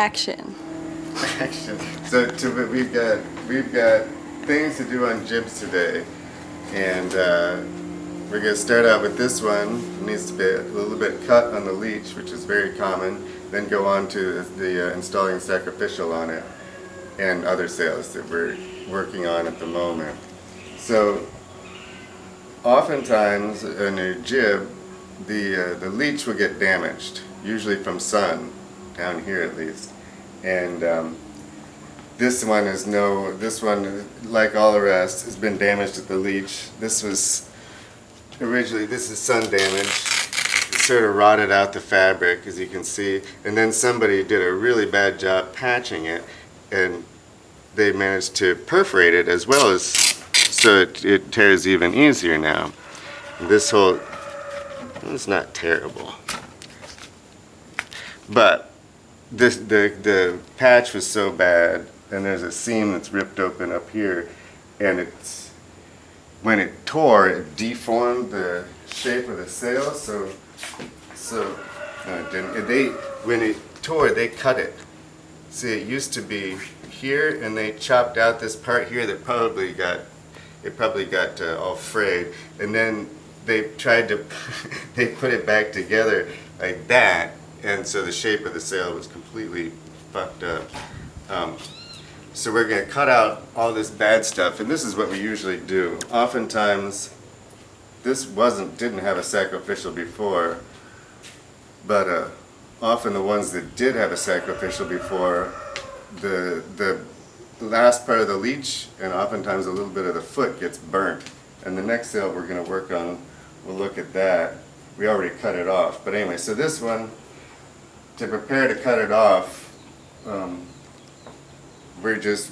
Action. Action. So we've got things to do on jibs today, and we're going to start out with this one. It needs to be a little bit cut on the leech, which is very common. Then go on to the installing sacrificial on it, and other sails that we're working on at the moment. So oftentimes in a jib, the leech will get damaged, usually from sun, down here at least. And this one, like all the rest, has been damaged at the leech. This is sun damage. It sort of rotted out the fabric, as you can see, and then somebody did a really bad job patching it, and they managed to perforate it as well, as so it tears even easier now. This whole, it's not terrible, but the patch was so bad, and there's a seam that's ripped open up here, and when it tore, it deformed the shape of the sail. When it tore, they cut it. See, it used to be here, and they chopped out this part here that probably got all frayed, and then they tried to they put it back together like that, and so the shape of the sail was completely fucked up. So we're going to cut out all this bad stuff, and this is what we usually do. Oftentimes, this didn't have a sacrificial before, but often the ones that did have a sacrificial before, the last part of the leech and oftentimes a little bit of the foot gets burnt. And the next sail we're going to work on, we'll look at that. We already cut it off, but anyway, so this one, to prepare to cut it off,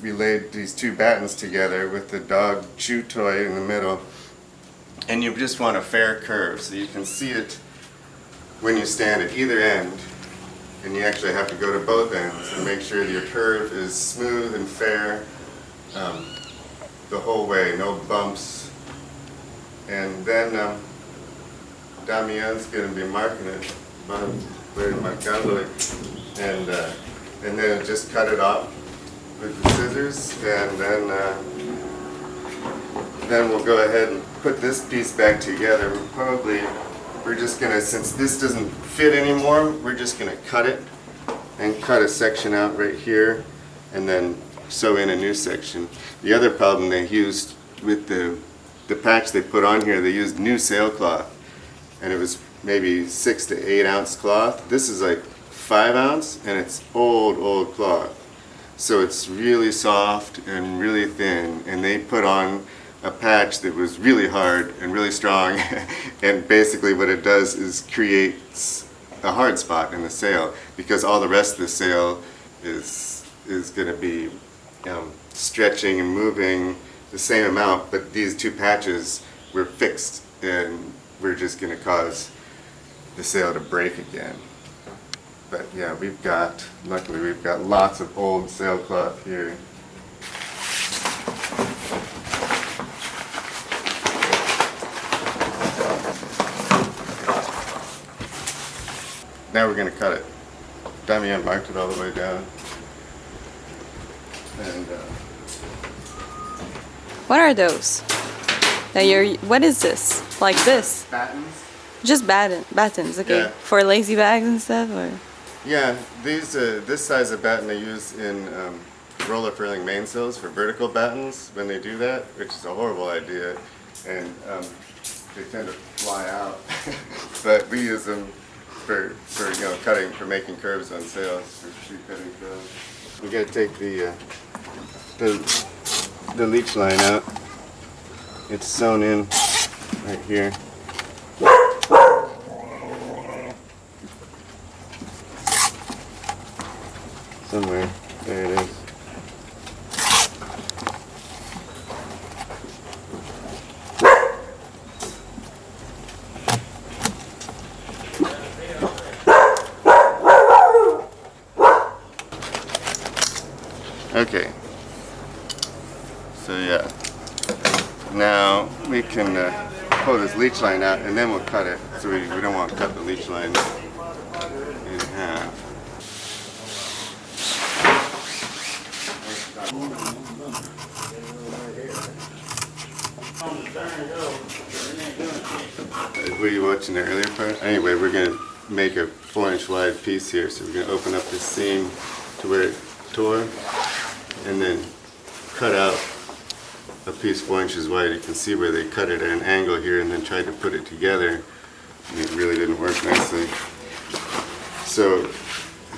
we laid these two battens together with the dog chew toy in the middle, and you just want a fair curve so you can see it when you stand at either end, and you actually have to go to both ends and make sure your curve is smooth and fair the whole way, no bumps. And then Damien's going to be marking it, and then just cut it off with the scissors, and then we'll go ahead and put this piece back together. We're just gonna, since this doesn't fit anymore, we're just gonna cut it and cut a section out right here, and then sew in a new section. The other problem they used with the patch they put on here, they used new sailcloth, and it was maybe 6 to 8 ounce cloth. This is like 5 ounce, and it's old cloth. So it's really soft and really thin, and they put on a patch that was really hard and really strong, and basically what it does is creates a hard spot in the sail, because all the rest of the sail is going to be stretching and moving the same amount, but these two patches were fixed, and we're just going to cause the sail to break again. But yeah, luckily we've got lots of old sailcloth here. Now we're going to cut it. Damien marked it all the way down. And What are those? What is this? Like this? battens? Just battens, okay. Yeah. For lazy bags and stuff, or? Yeah, this size of batten they use in roller furling mainsails for vertical battens when they do that, which is a horrible idea, and they tend to fly out. But we use them for cutting, for making curves on sails, for shoe cutting sails. We got to take the leech line out. It's sewn in right here. Somewhere. There it is. Okay. So yeah. Now we can pull this leech line out, and then we'll cut it. So we don't want to cut the leech line in half. Were you watching the earlier part? Anyway, we're going to make a 4-inch wide piece here. So we're going to open up this seam to where it tore and then cut out a piece 4 inches wide. You can see where they cut it at an angle here and then tried to put it together. And it really didn't work nicely. So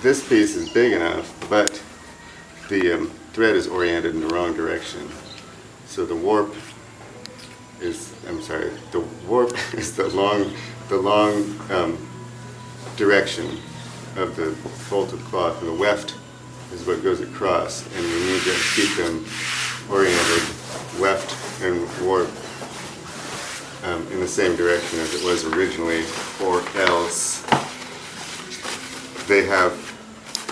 this piece is big enough, but the thread is oriented in the wrong direction. So the warp is, the warp is the long direction of the folded cloth, and the weft is what goes across, and we need to keep them oriented, weft and warp, in the same direction as it was originally, or else they have,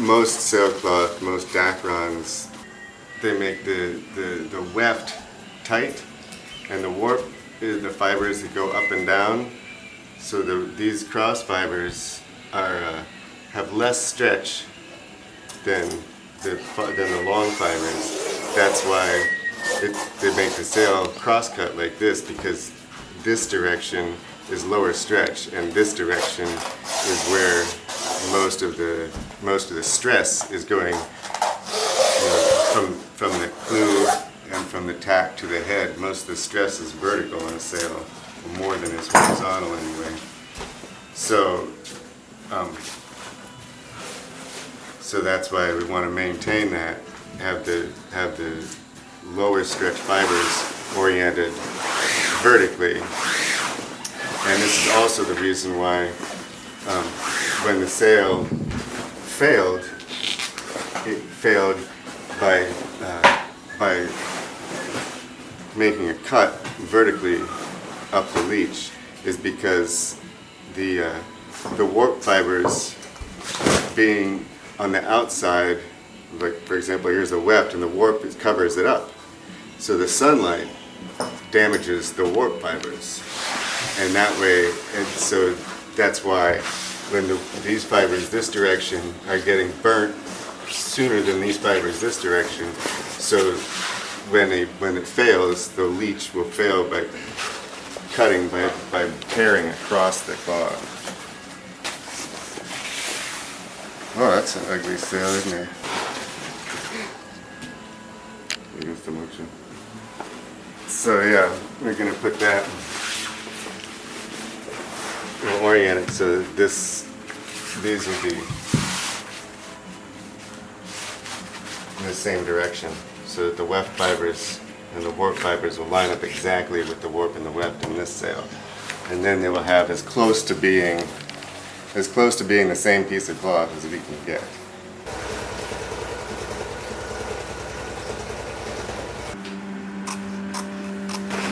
most sailcloth, most dacrons, they make the weft tight, and the warp is the fibers that go up and down. So these cross fibers have less stretch than the long fibers. That's why they make the sail cross-cut like this, because this direction is lower stretch, and this direction is where most of the stress is going, from the clew and from the tack to the head. Most of the stress is vertical in a sail, more than is horizontal anyway. So that's why we want to maintain that, have the lower stretch fibers oriented vertically. And this is also the reason why when the sail failed, it failed by making a cut vertically up the leech, is because the warp fibers being on the outside, like for example here's a weft and the warp covers it up, so the sunlight damages the warp fibers, and that way, and so that's why when these fibers this direction are getting burnt sooner than these fibers this direction. So when it fails, the leech will fail by cutting, by tearing across the cloth. Oh, that's an ugly sail, isn't it? Against the motion. So yeah, we're gonna put that. We'll orient it so that these will be in the same direction, so that the weft fibers and the warp fibers will line up exactly with the warp and the weft in this sail, and then they will have as close to being the same piece of cloth as we can get.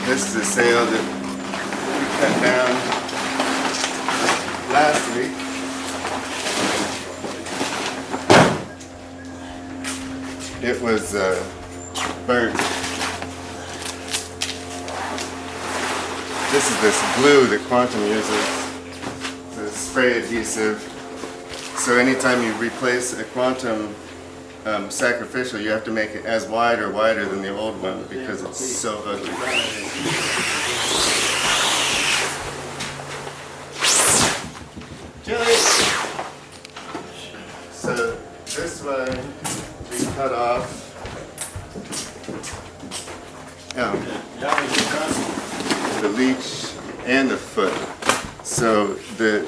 This is a sail that we cut down last week. It was burnt. This is this glue that Quantum uses, the spray adhesive. So anytime you replace a Quantum Sacrificial, you have to make it as wide or wider than the old one, because it's so ugly. So this one we cut off. The leech and the foot. So the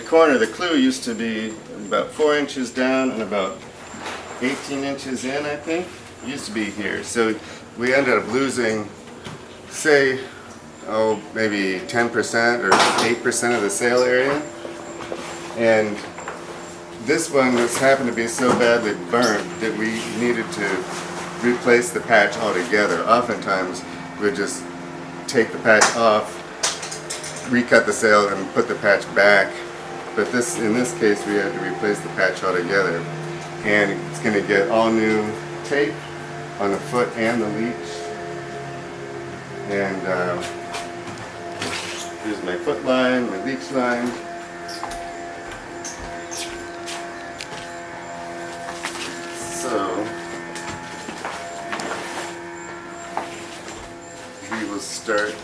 corner, the clew used to be about 4 inches down and about 18 inches in, I think. It used to be here. So we ended up losing, say, maybe 10% or 8% of the sail area. And this one just happened to be so badly burnt that we needed to replace the patch altogether. Oftentimes we'd just take the patch off, recut the sail, and put the patch back. But in this case we had to replace the patch altogether. And it's going to get all new tape on the foot and the leech. And here's my foot line, my leech line. So we will start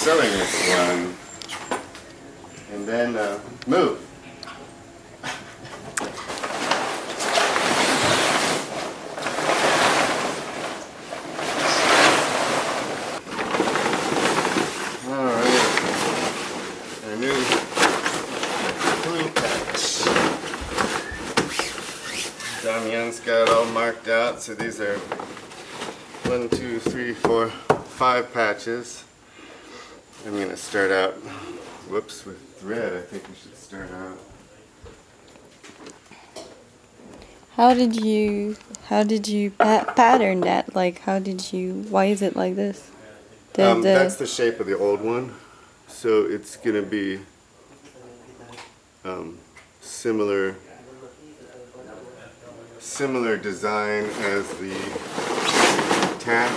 sewing this one. And then move. Alright. Our new blue patch. Damien's got it all marked out, so these are 1, 2, 3, 4, 5 patches. I'm going to start out, whoops, with thread. I think we should start out. How did you pattern that? Like, why is it like this? That's the shape of the old one. So it's going to be similar design as the tack.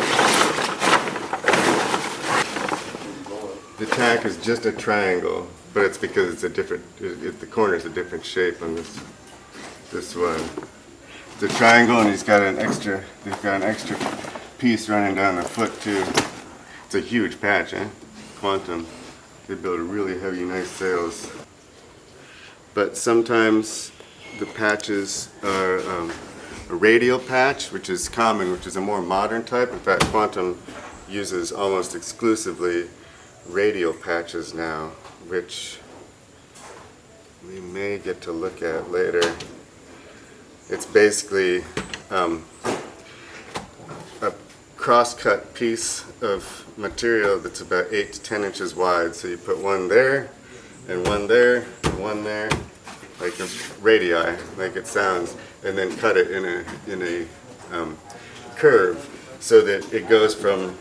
The tack is just a triangle, but it's because it's a different, the corner is a different shape on this one. It's a triangle, and they've got an extra piece running down the foot too. It's a huge patch, eh? Quantum. They build really heavy, nice sails. But sometimes the patches are a radial patch, which is common, which is a more modern type. In fact, Quantum uses almost exclusively radial patches now, which we may get to look at later. It's basically a cross-cut piece of material that's about 8 to 10 inches wide. So you put one there, and one there, and one there, like a radii, like it sounds, and then cut it in a curve so that it goes from,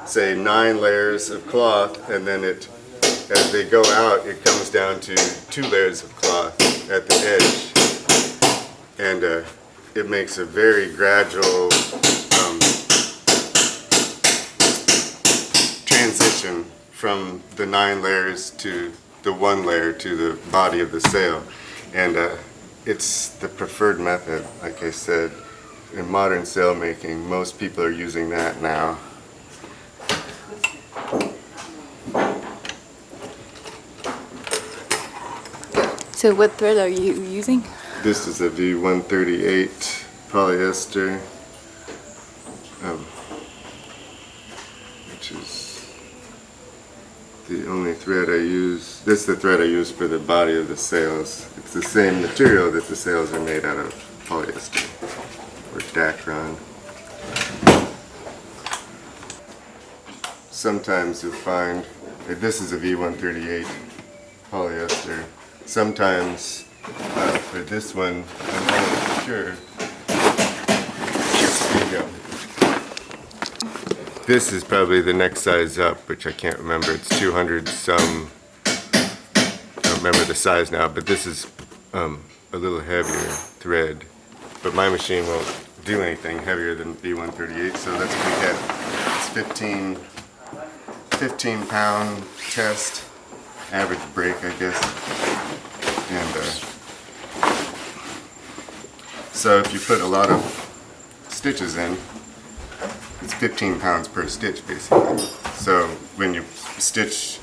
say, 9 layers of cloth, and then as they go out, it comes down to 2 layers of cloth at the edge. And it makes a very gradual transition from the 9 layers to the 1 layer to the body of the sail. And it's the preferred method, like I said. In modern sail making, most people are using that now. So what thread are you using? This is a V138 polyester, which is the only thread I use. This is the thread I use for the body of the sails. It's the same material that the sails are made out of, polyester, or Dacron. Sometimes you'll find, this is a V138 polyester. Sometimes for this one, I'm not sure. Here you go. This is probably the next size up, which I can't remember. It's 200 some. I don't remember the size now, but this is a little heavier thread. But my machine won't do anything heavier than V138, so that's what we get. It's 15 pound test, average break, I guess. And so if you put a lot of stitches in, it's 15 pounds per stitch basically. So when you stitch,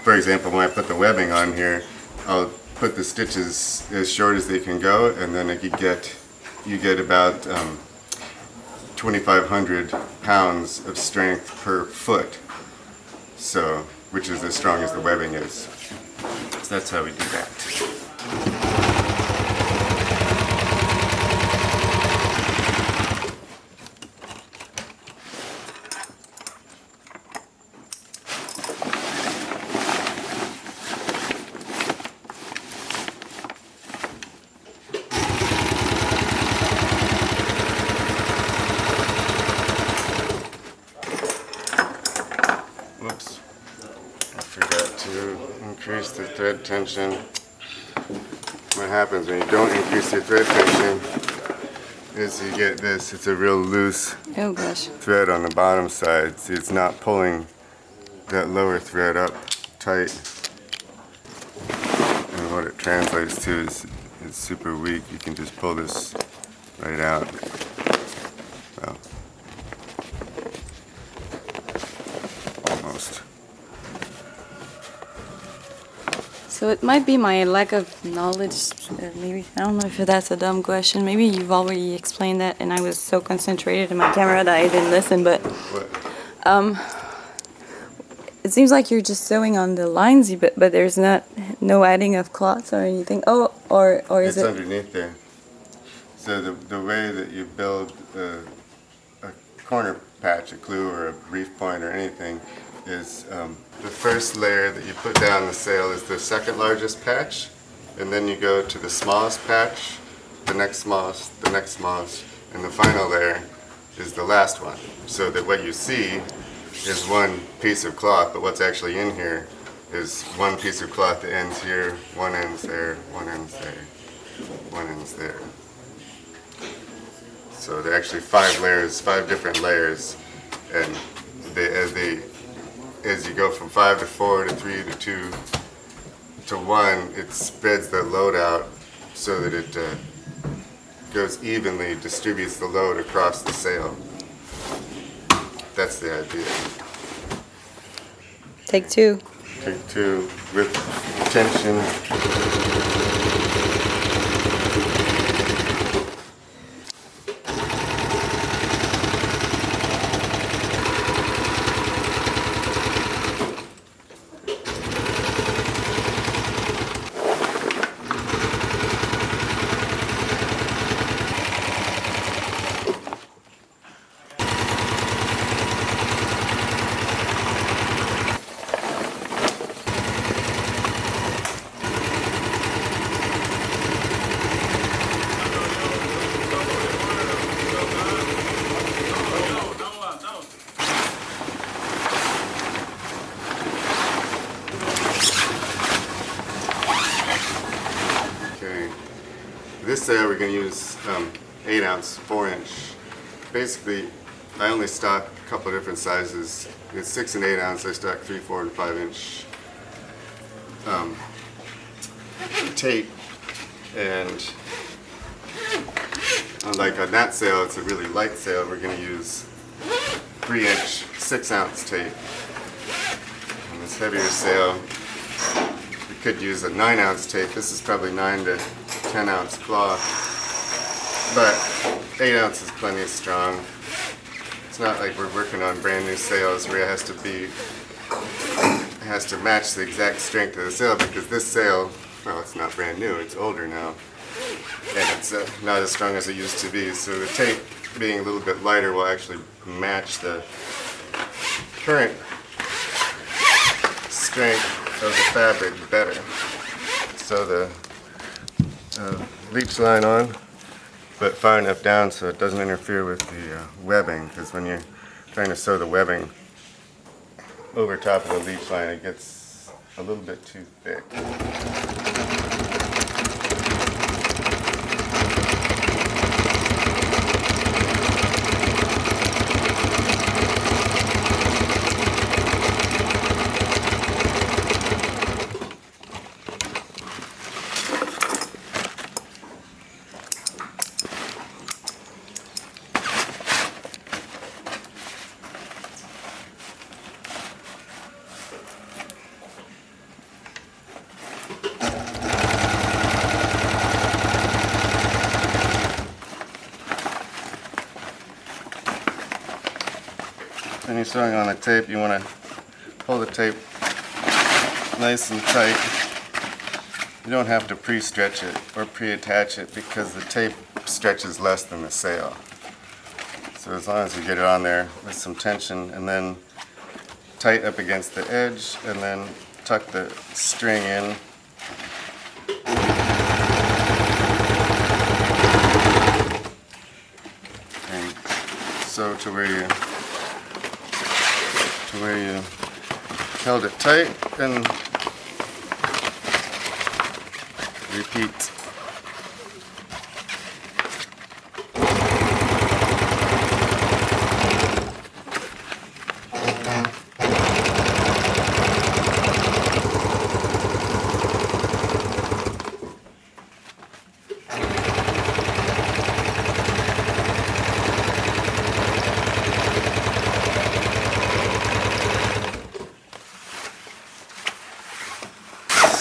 for example, when I put the webbing on here, I'll put the stitches as short as they can go, and then you get about 2,500 pounds of strength per foot. So, which is as strong as the webbing is. So that's how we do that. Whoops, I forgot to increase the thread tension. What happens when you don't increase your thread tension is you get this. It's a real loose thread on the bottom side. See, it's not pulling that lower thread up tight. And what it translates to is it's super weak. You can just pull this right out. Well, almost. So it might be my lack of knowledge, maybe. I don't know if that's a dumb question. Maybe you've already explained that and I was so concentrated in my camera that I didn't listen, but What? it seems like you're just sewing on the lines, but there's no adding of cloths or anything. Oh, or is It's it? underneath there. So the way that you build a corner patch, a clue or a reef point or anything is the first layer that you put down the sail is the second largest patch, and then you go to the smallest patch, the next smallest, the next smallest, and the final layer is the last one. So that what you see is one piece of cloth, but what's actually in here is one piece of cloth that ends here, one ends there, one ends there, one ends there. So there are actually 5 layers, 5 different layers, and as you go from 5 to 4 to 3 to 2 to 1, it spreads the load out so that it goes evenly, distributes the load across the sail. That's the idea. Take 2. Take 2 with tension. This sail we're going to use 8 ounce, 4 inch. Basically, I only stock a couple of different sizes. It's 6 and 8 ounce. I stock 3, 4, and 5 inch tape. And unlike on that sail, it's a really light sail. We're going to use 3 inch, 6 ounce tape. On this heavier sail, we could use a 9 ounce tape. This is probably 9 to 10 ounce cloth, but 8 ounce is plenty strong. It's not like we're working on brand new sails where it has to match the exact strength of the sail, because this sail, well, it's not brand new, it's older now, and it's not as strong as it used to be. So the tape being a little bit lighter will actually match the current strength of the fabric better. So the leech line on, but far enough down so it doesn't interfere with the webbing, because when you're trying to sew the webbing over top of the leech line, it gets a little bit too thick. When you're sewing on the tape, you want to pull the tape nice and tight. You don't have to pre-stretch it or pre-attach it, because the tape stretches less than the sail. So as long as you get it on there with some tension, and then tight up against the edge, and then tuck the string in. And sew to where you held it tight, and repeat.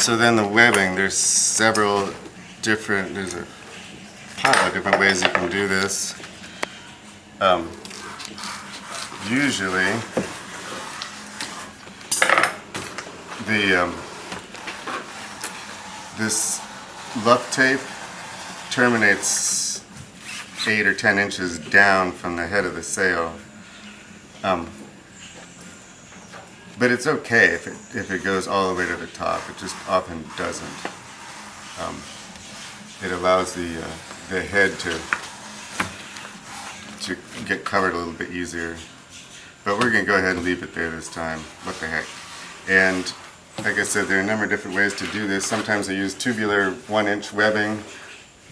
So then the webbing, there's several different, there's a pile of different ways you can do this. Usually, this luff tape terminates 8 or 10 inches down from the head of the sail. But it's okay if it goes all the way to the top. It just often doesn't. It allows the head to get covered a little bit easier. But we're going to go ahead and leave it there this time. What the heck. And like I said, there are a number of different ways to do this. Sometimes I use tubular 1-inch webbing.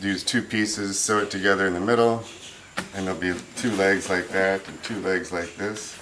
Use 2 pieces, sew it together in the middle, and there'll be 2 legs like that and 2 legs like this.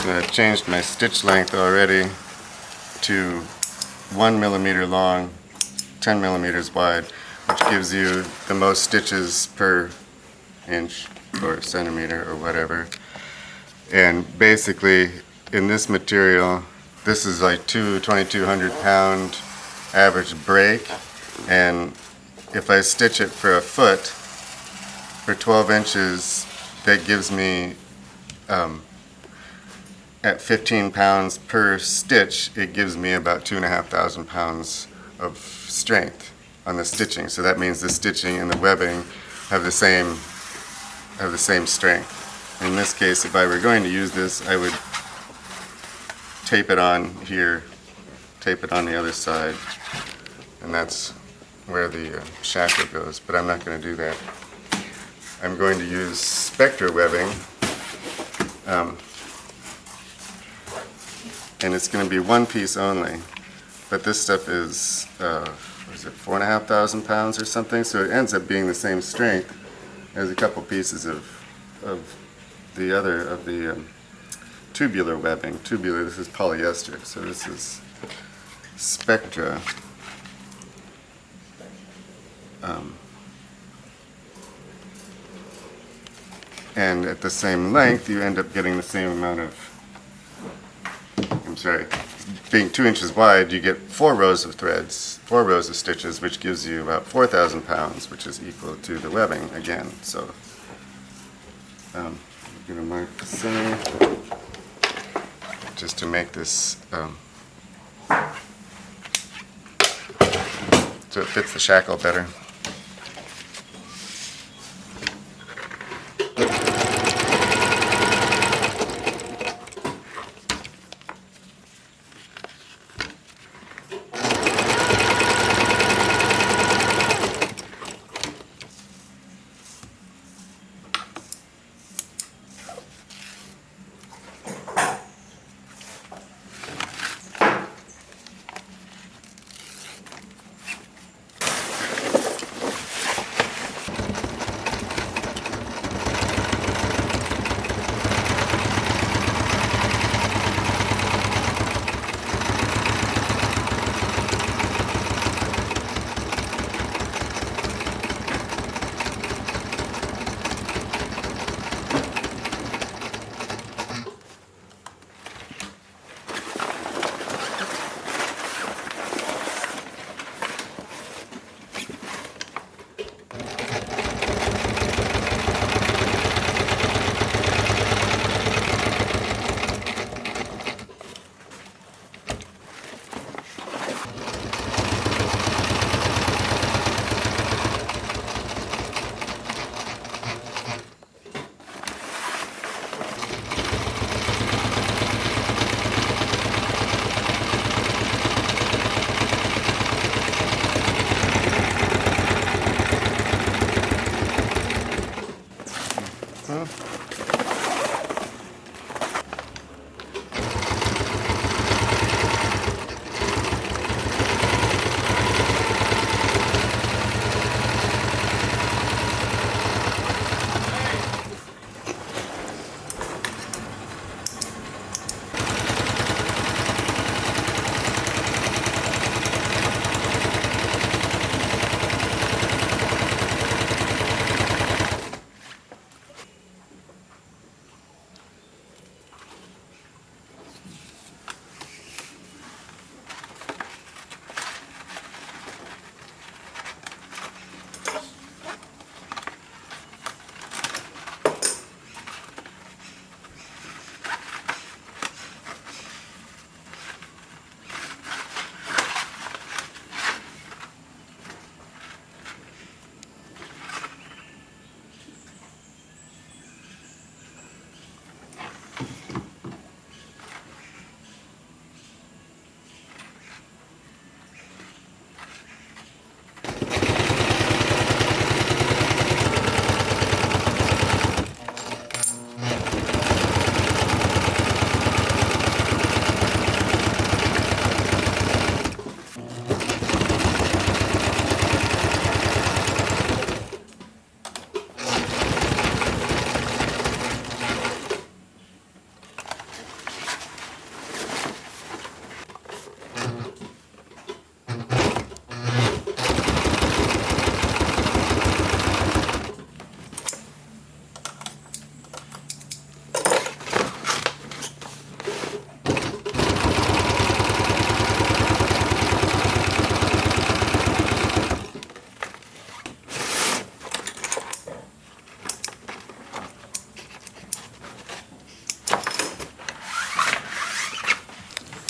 I've changed my stitch length already to 1 millimeter long, 10 millimeters wide, which gives you the most stitches per inch or centimeter or whatever. And basically in this material, this is like 2,200 pound average break, and if I stitch it for a foot for 12 inches, that gives me at 15 pounds per stitch, it gives me about 2,500 pounds of strength on the stitching. So that means the stitching and the webbing have the same strength. In this case, if I were going to use this, I would tape it on here, tape it on the other side, and that's where the shackle goes. But I'm not going to do that. I'm going to use Spectra webbing. And it's going to be 1 piece only, but this stuff is, what is it, 4,500 pounds or something, so it ends up being the same strength as a couple pieces of the tubular webbing. Tubular, this is polyester, so this is Spectra. And at the same length, you end up getting the same amount of, being 2 inches wide, you get 4 rows of threads, 4 rows of stitches, which gives you about 4,000 pounds, which is equal to the webbing again. So I'm going to mark the center just to make this so it fits the shackle better.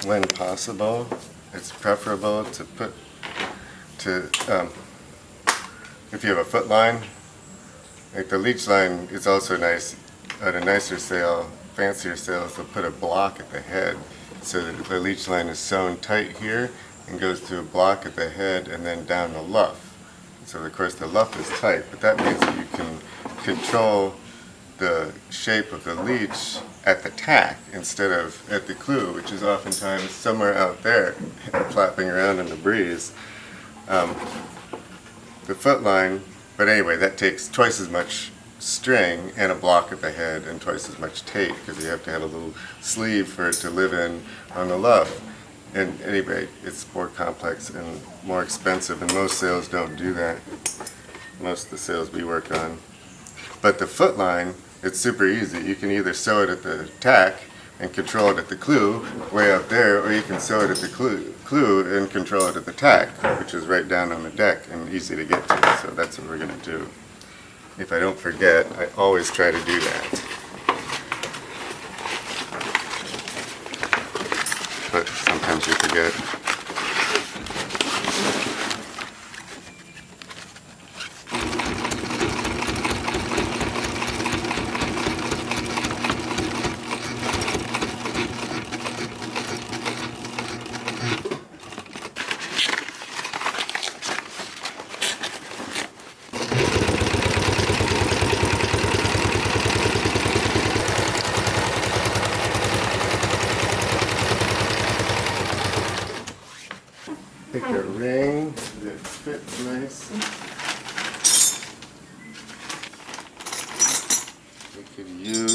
when possible, it's preferable to put if you have a foot line, like the leech line is also nice. At a nicer sail, fancier sails, they'll put a block at the head so that the leech line is sewn tight here and goes through a block at the head and then down the luff. So of course the luff is tight, but that means that you can control the shape of the leech at the tack instead of at the clew, which is oftentimes somewhere out there flapping around in the breeze. The foot line, but anyway, that takes twice as much string and a block at the head and twice as much tape because you have to have a little sleeve for it to live in on the luff. And anyway, it's more complex and more expensive, and most sails don't do that. Most of the sails we work on. But the foot line, it's super easy. You can either sew it at the tack and control it at the clew, way up there, or you can sew it at the clew and control it at the tack, which is right down on the deck and easy to get to. So that's what we're going to do. If I don't forget, I always try to do that. But sometimes you forget. Pick a ring that fits nice. We could use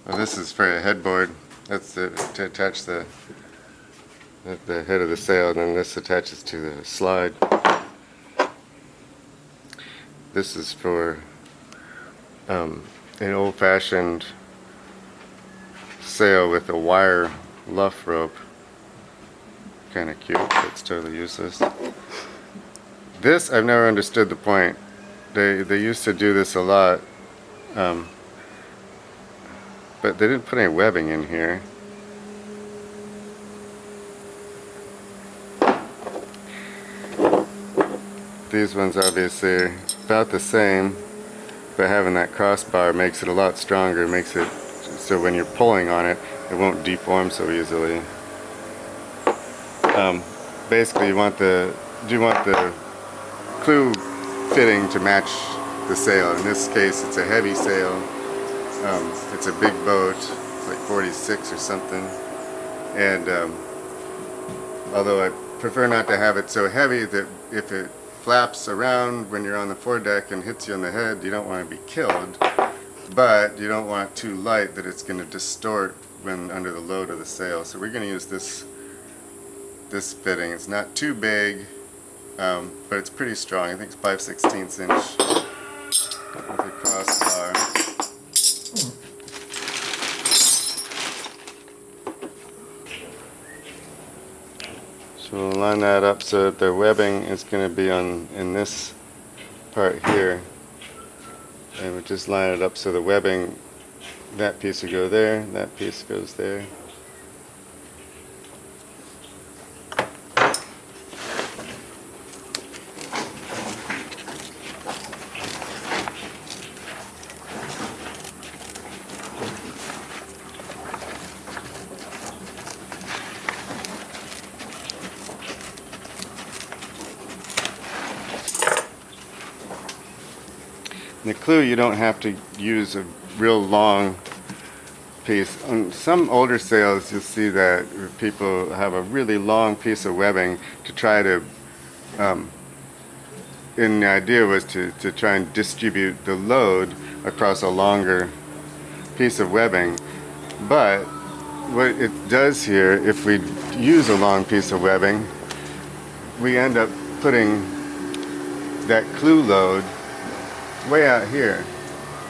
well, this is for a headboard. That's to attach the head of the sail, and then this attaches to the slide. This is for an old-fashioned sail with a wire luff rope. Kind of cute, but it's totally useless. This, I've never understood the point. They used to do this a lot, but they didn't put any webbing in here. These ones obviously are about the same, but having that crossbar makes it a lot stronger, makes it so when you're pulling on it, it won't deform so easily. Basically, you want the clew fitting to match the sail. In this case, it's a heavy sail. It's a big boat. It's like 46 or something. And although I prefer not to have it so heavy that if it flaps around when you're on the foredeck and hits you on the head, you don't want to be killed. But you don't want it too light that it's going to distort when under the load of the sail. So we're going to use this fitting. It's not too big, but it's pretty strong. I think it's 5/16 inch with a crossbar. So we'll line that up so that the webbing is going to be in this part here. And we just line it up so the webbing, that piece will go there, that piece goes there. The clew, you don't have to use a real long piece. On some older sails, you'll see that people have a really long piece of webbing to try to, and the idea was to try and distribute the load across a longer piece of webbing. But what it does here, if we use a long piece of webbing, we end up putting that clew load way out here,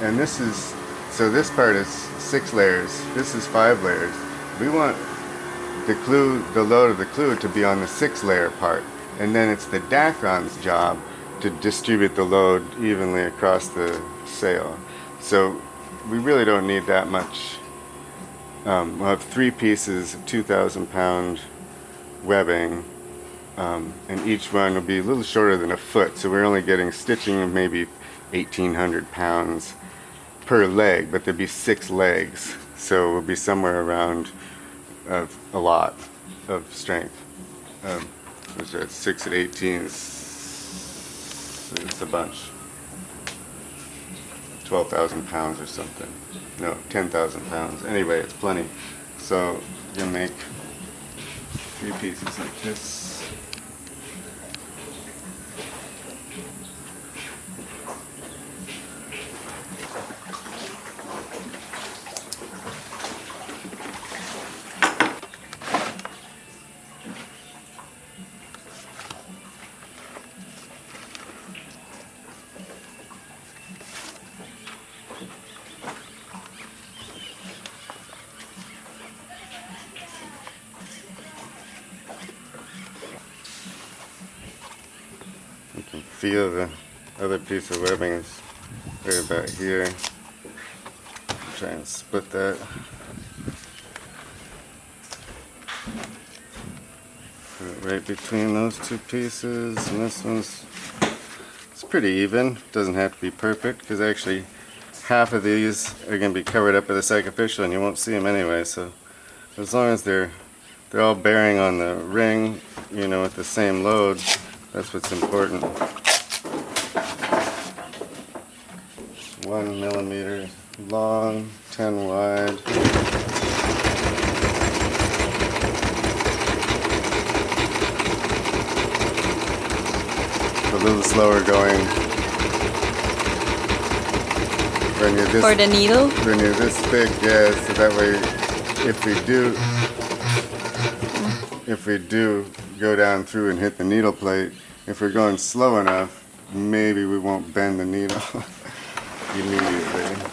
and this part is 6 layers, this is 5 layers. We want the load of the clew to be on the 6-layer part, and then it's the Dacron's job to distribute the load evenly across the sail. So we really don't need that much. We'll have 3 pieces of 2,000-pound webbing, and each one will be a little shorter than a foot, so we're only getting stitching of maybe 1,800 pounds per leg, but there'd be 6 legs, so we'll be somewhere around a lot of strength. What's that, 6 at 18 it's a bunch. 12,000 pounds or something. No, 10,000 pounds. Anyway, it's plenty. So you're gonna make 3 pieces like this. You can feel the other piece of webbing is right about here. Try and split that. Put it right between those 2 pieces, and this one's, it's pretty even. Doesn't have to be perfect, because actually half of these are going to be covered up with a sacrificial and you won't see them anyway, so as long as they're all bearing on the ring, you know, with the same load, that's what's important. 1 millimeter long, 10 wide. A little slower going. When you're this, For the needle? when you're this big, yeah, so that way if we do go down through and hit the needle plate, if we're going slow enough, maybe we won't bend the needle immediately.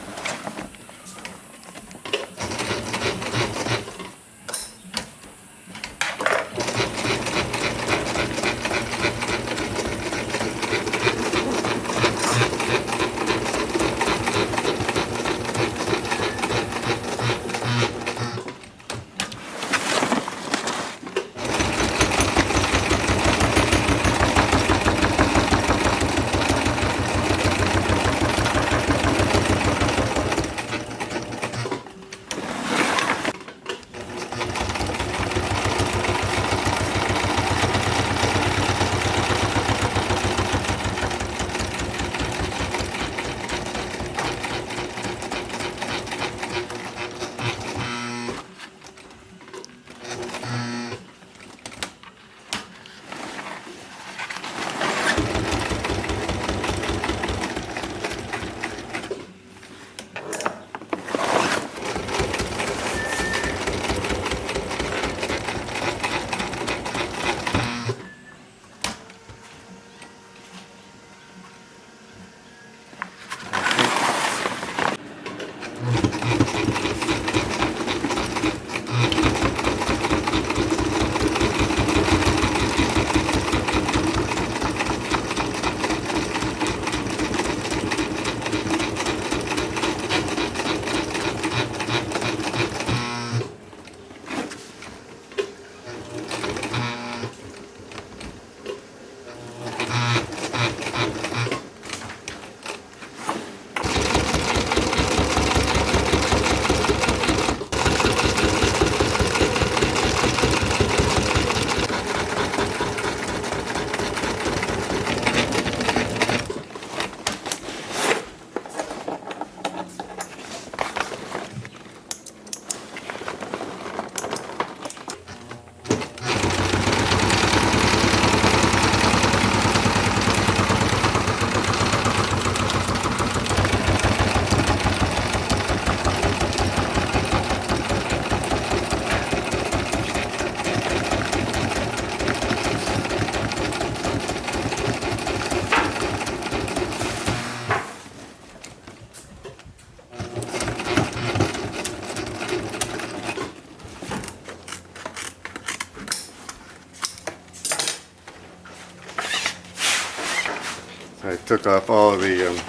I took off all the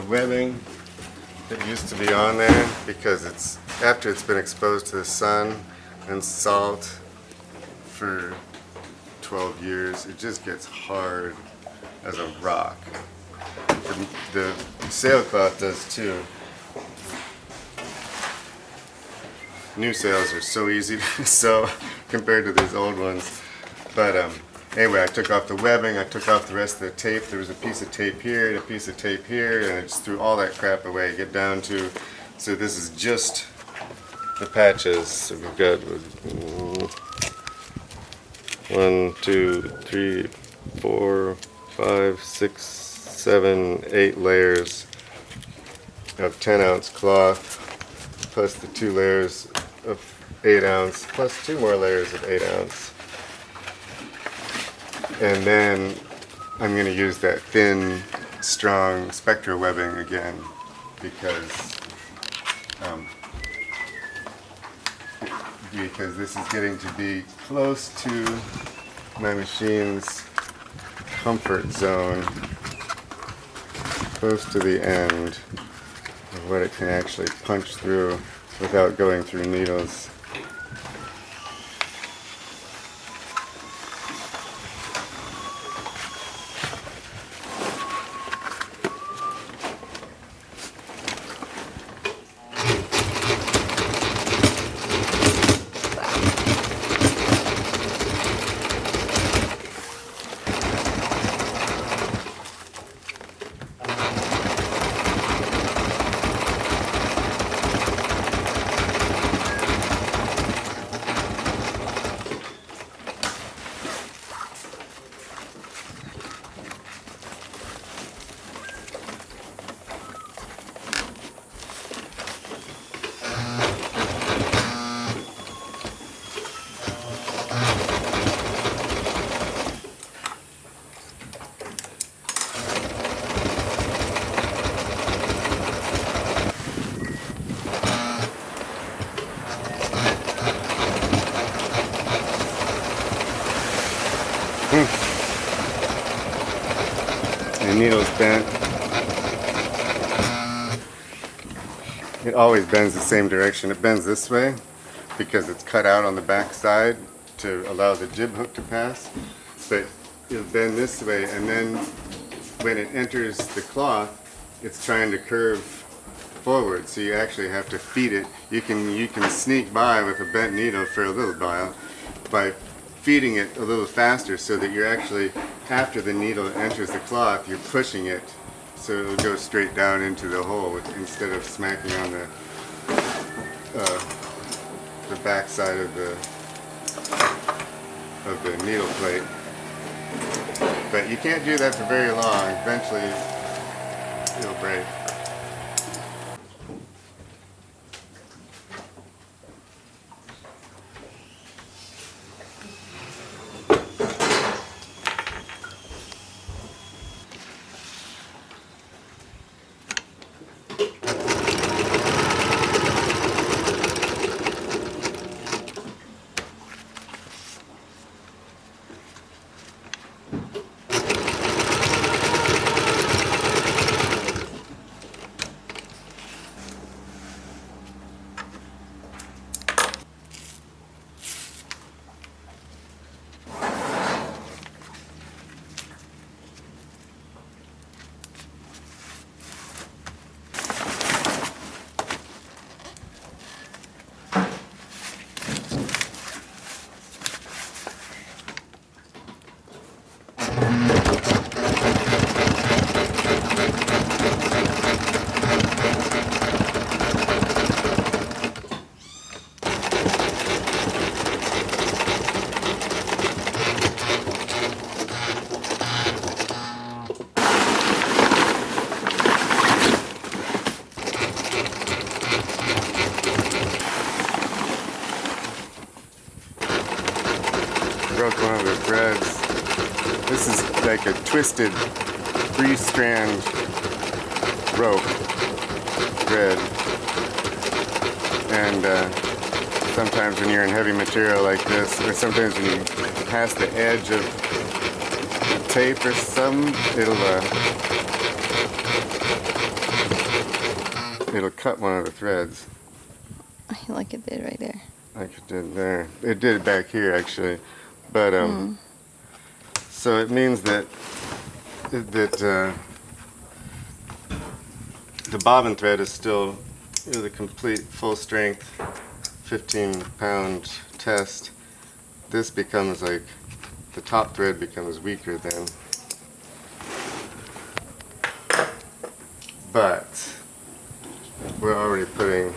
webbing that used to be on there because it's after it's been exposed to the sun and salt for 12 years, it just gets hard as a rock. The sailcloth does too. New sails are so easy to sew compared to these old ones. But anyway, I took off the webbing, I took off the rest of the tape. There was a piece of tape here and a piece of tape here, and I just threw all that crap away. Get down to, so this is just the patches. So we've got 1, 2, 3, 4, 5, 6, 7, 8 layers of 10-ounce cloth, plus the 2 layers of 8-ounce, plus 2 more layers of 8-ounce. And then I'm going to use that thin, strong spectral webbing again because this is getting to be close to my machine's comfort zone, close to the end of what it can actually punch through without going through needles. The needle's bent. It always bends the same direction. It bends this way because it's cut out on the back side to allow the jib hook to pass. But it'll bend this way, and then when it enters the cloth, it's trying to curve forward. So you actually have to feed it. You can sneak by with a bent needle for a little while by feeding it a little faster so that you're actually, after the needle enters the cloth, you're pushing it so it'll go straight down into the hole instead of smacking on the back side of the needle plate. But you can't do that for very long. Eventually it'll break. Broke one of the threads. This is like a twisted 3-strand rope thread, and sometimes when you're in heavy material like this, or sometimes when you pass the edge of the tape or something, it'll it'll cut one of the threads. Like it did right there. Like it did there. It did back here actually, but so it means that the bobbin thread is still the complete full strength 15-pound test. This becomes like the top thread becomes weaker then, but we're already putting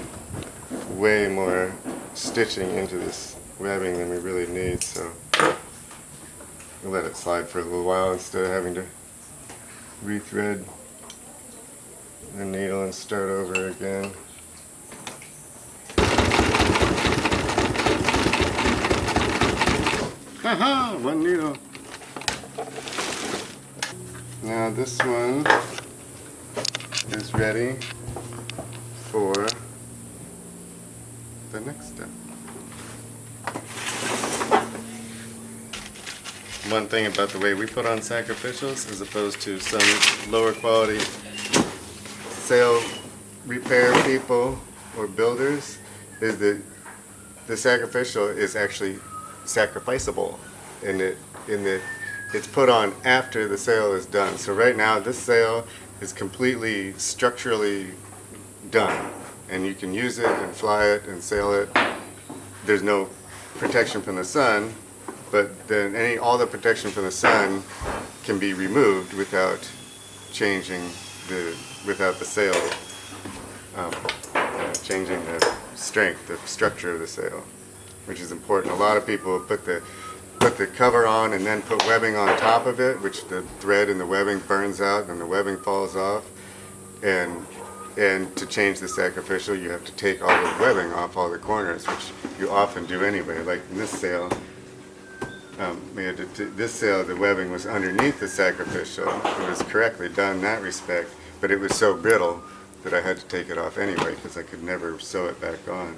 way more stitching into this webbing than we really need, so we'll let it slide for a little while instead of having to rethread the needle and start over again. Haha, one needle. Now this one is ready for the next step. One thing about the way we put on sacrificials as opposed to some lower quality sail repair people or builders is that the sacrificial is actually sacrificable in that it's put on after the sail is done. So right now this sail is completely structurally done, and you can use it and fly it and sail it. There's no protection from the sun, but then all the protection from the sun can be removed without changing without the sail changing the strength, the structure of the sail, which is important. A lot of people put the cover on and then put webbing on top of it, which the thread in the webbing burns out and the webbing falls off. And to change the sacrificial, you have to take all the webbing off all the corners, which you often do anyway. Like in this sail, this sail, the webbing was underneath the sacrificial. It was correctly done in that respect, but it was so brittle that I had to take it off anyway because I could never sew it back on.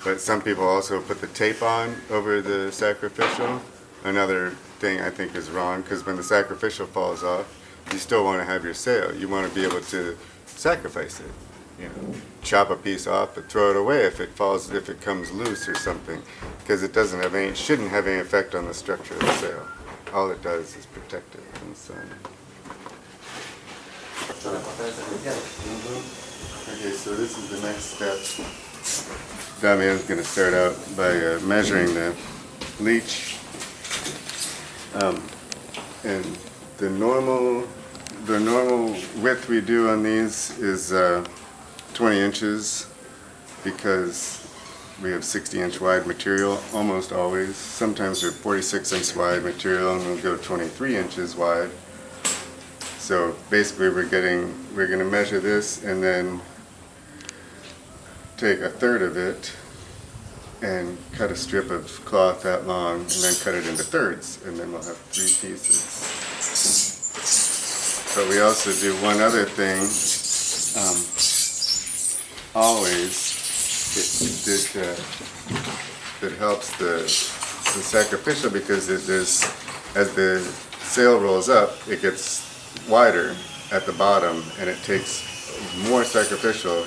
But some people also put the tape on over the sacrificial. Another thing I think is wrong, because when the sacrificial falls off, you still want to have your sail. You want to be able to sacrifice it. You know, chop a piece off, but throw it away if it comes loose or something, because it shouldn't have any effect on the structure of the sail. All it does is protect it from the sun. Okay, so this is the next step. Damian's going to start out by measuring the leech, and the normal width we do on these is 20 inches because we have 60-inch wide material almost always. Sometimes we're 46-inch wide material and we'll go 23 inches wide. So basically we're going to measure this and then take a third of it and cut a strip of cloth that long and then cut it into thirds, and then we'll have 3 pieces. But we also do one other thing, always, that helps the sacrificial, because as the sail rolls up, it gets wider at the bottom, and it takes more sacrificial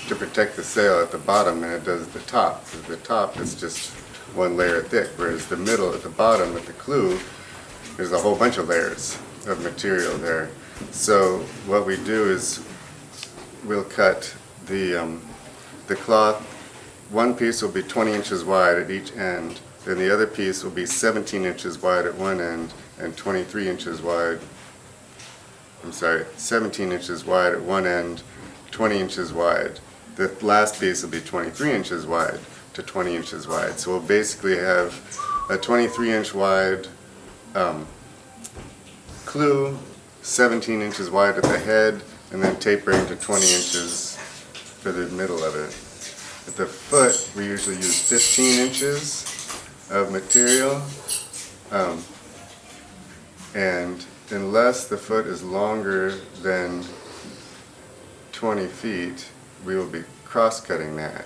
to protect the sail at the bottom than it does the top. Because the top is just one layer thick, whereas the middle at the bottom at the clew, there's a whole bunch of layers of material there. So what we do is we'll cut the cloth. One piece will be 20 inches wide at each end, then the other piece will be 17 inches wide at one end and 23 inches wide. 17 inches wide at one end, 20 inches wide. The last piece will be 23 inches wide to 20 inches wide. So we'll basically have a 23-inch wide clew, 17 inches wide at the head, and then tapering to 20 inches for the middle of it. At the foot, we usually use 15 inches of material, and unless the foot is longer than 20 feet, we will be cross-cutting that,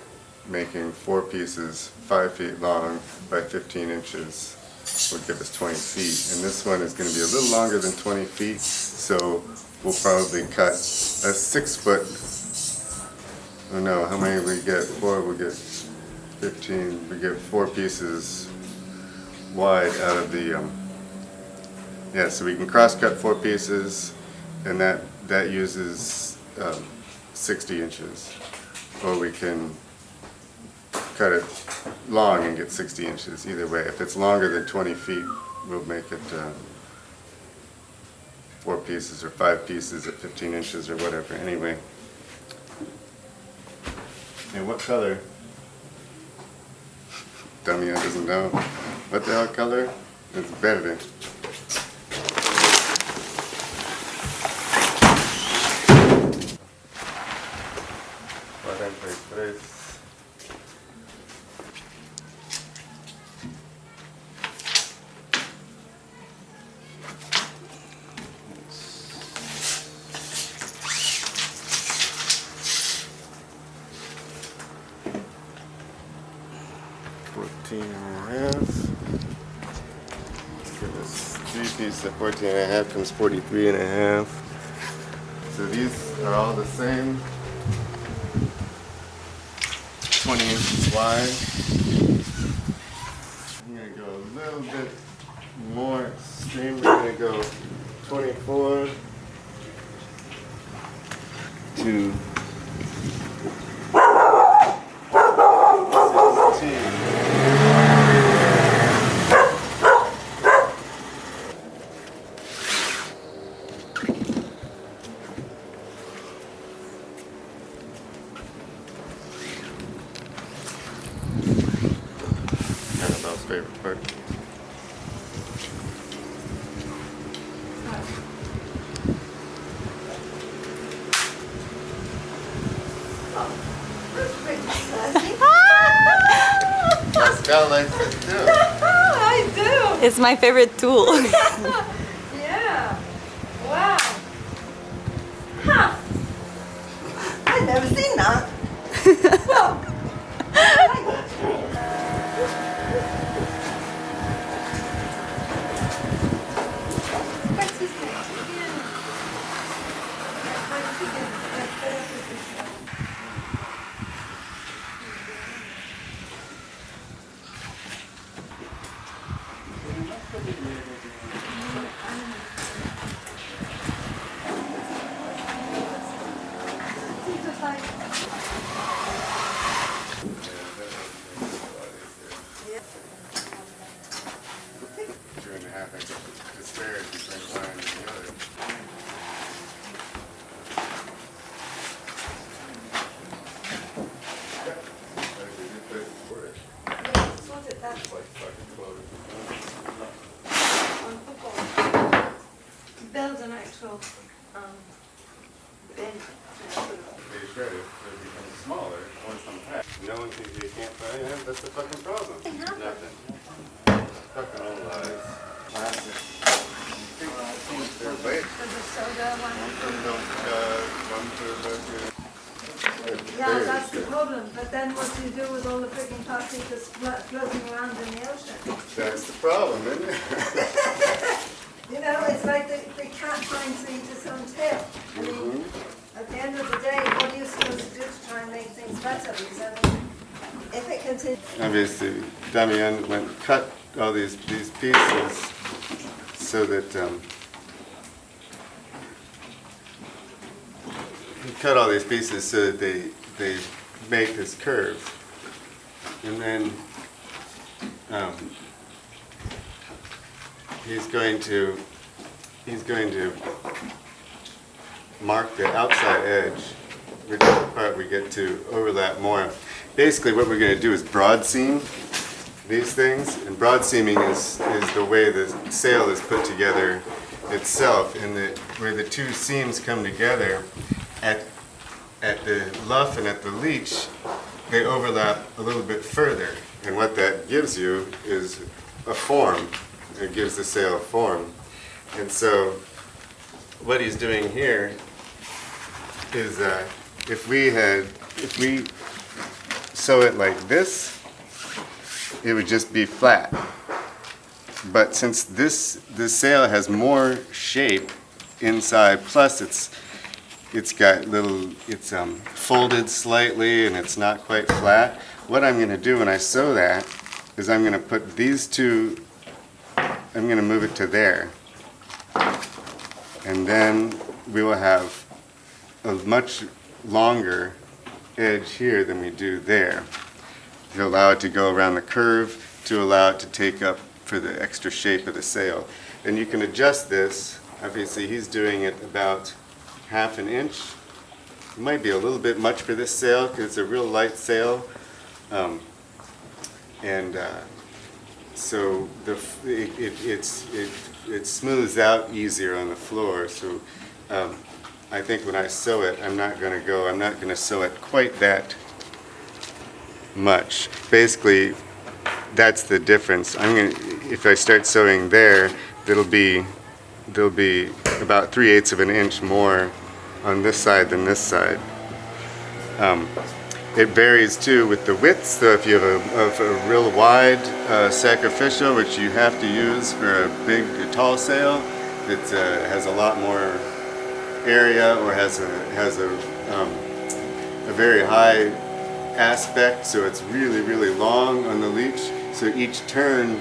making 4 pieces 5 feet long by 15 inches will give us 20 feet. And this one is going to be a little longer than 20 feet, so we'll probably cut a 6-foot Oh no, how many we get? 4, we get 15, we get 4 pieces wide out of the, yeah, so we can cross cut 4 pieces, and that uses 60 inches. Or we can cut it long and get 60 inches, either way. If it's longer than 20 feet, we'll make it 4 pieces or 5 pieces at 15 inches or whatever, anyway. And what color? Dummy, I doesn't know. What the hell color? It's verde. This 3 pieces of 14 and a half comes 43 and a half. So these are all the same. 20 inches wide. I'm going to go a little bit more extreme. We're going to go 24 to 16. Annabelle's favorite part. Pascal likes it too. I do. It's my favorite tool. Yeah. Wow. Huh. I've never seen that. Well, what's his name? Two and a half inches to spare between one and the other. Build an actual bin. They shred it, so it becomes smaller once unpacked. No one thinks you can't find it. That's the fucking problem. Nothing. Fucking old lies. Plastic. They're weight. There's a soda one. One for the bucket. Yeah, that's the problem. But then what do you do with all the freaking plastic that's floating around in the ocean? That's the problem, isn't it? You know, it's like the cat trying to eat its own tail. I mean, at the end of the day, what are you supposed to do to try and make things better? Because I mean, if it continues... Obviously, Damian went and cut all these pieces so that he cut all these pieces so that they make this curve, and then he's going to mark the outside edge, which is the part we get to overlap more. Basically, what we're going to do is broad seam these things, and broad seaming is the way the sail is put together itself, and where the two seams come together at the luff and at the leech, they overlap a little bit further, and what that gives you is a form. It gives the sail a form. And so what he's doing here is if we sew it like this, it would just be flat. But since this sail has more shape inside, plus it's got little, it's folded slightly and it's not quite flat. What I'm going to do when I sew that is I'm going to put these two, I'm going to move it to there. And then we will have a much longer edge here than we do there. To allow it to go around the curve, to allow it to take up for the extra shape of the sail. And you can adjust this. Obviously he's doing it about ½ an inch. It might be a little bit much for this sail because it's a real light sail. So it smooths out easier on the floor. So I think when I sew it, I'm not going to sew it quite that much. Basically, that's the difference. If I start sewing there, there'll be about 3/8 of an inch more on this side than this side. It varies too with the width. So if you have a real wide sacrificial, which you have to use for a tall sail, that has a lot more area or has a very high aspect, so it's really long on the leech. So each turn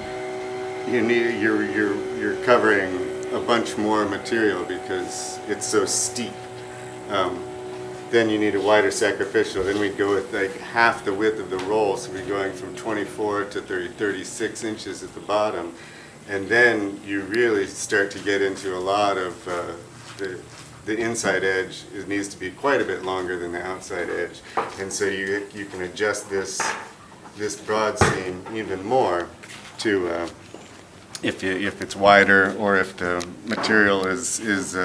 you're covering a bunch more material because it's so steep. Then you need a wider sacrificial. Then we'd go with like half the width of the roll, so we're going from 24 to 36 inches at the bottom. And then you really start to get into a lot of the inside edge. It needs to be quite a bit longer than the outside edge. And so you can adjust this broad seam even more to if it's wider, or if the material is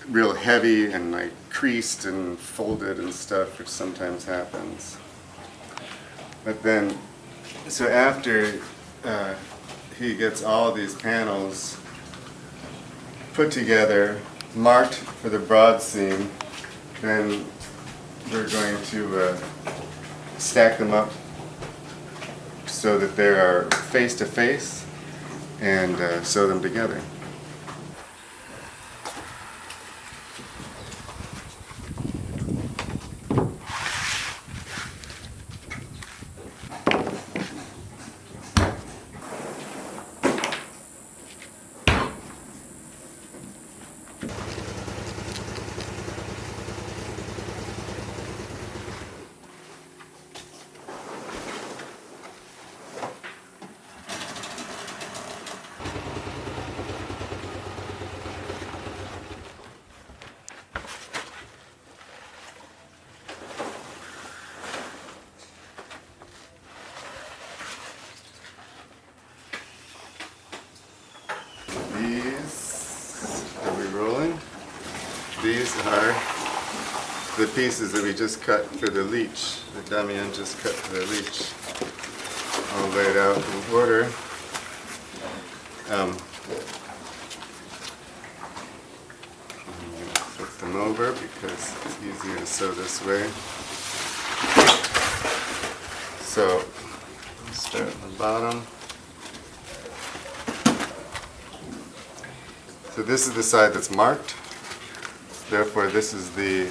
real heavy and like creased and folded and stuff, which sometimes happens. But then, so after he gets all these panels put together, marked for the broad seam, then we're going to stack them up so that they are face to face and sew them together. These are the pieces that we just cut for the leech. The Damian just cut for the leech. All laid out in order. I'm gonna flip them over because it's easier to sew this way. So, let's start at the bottom. So this is the side that's marked. Therefore, this is the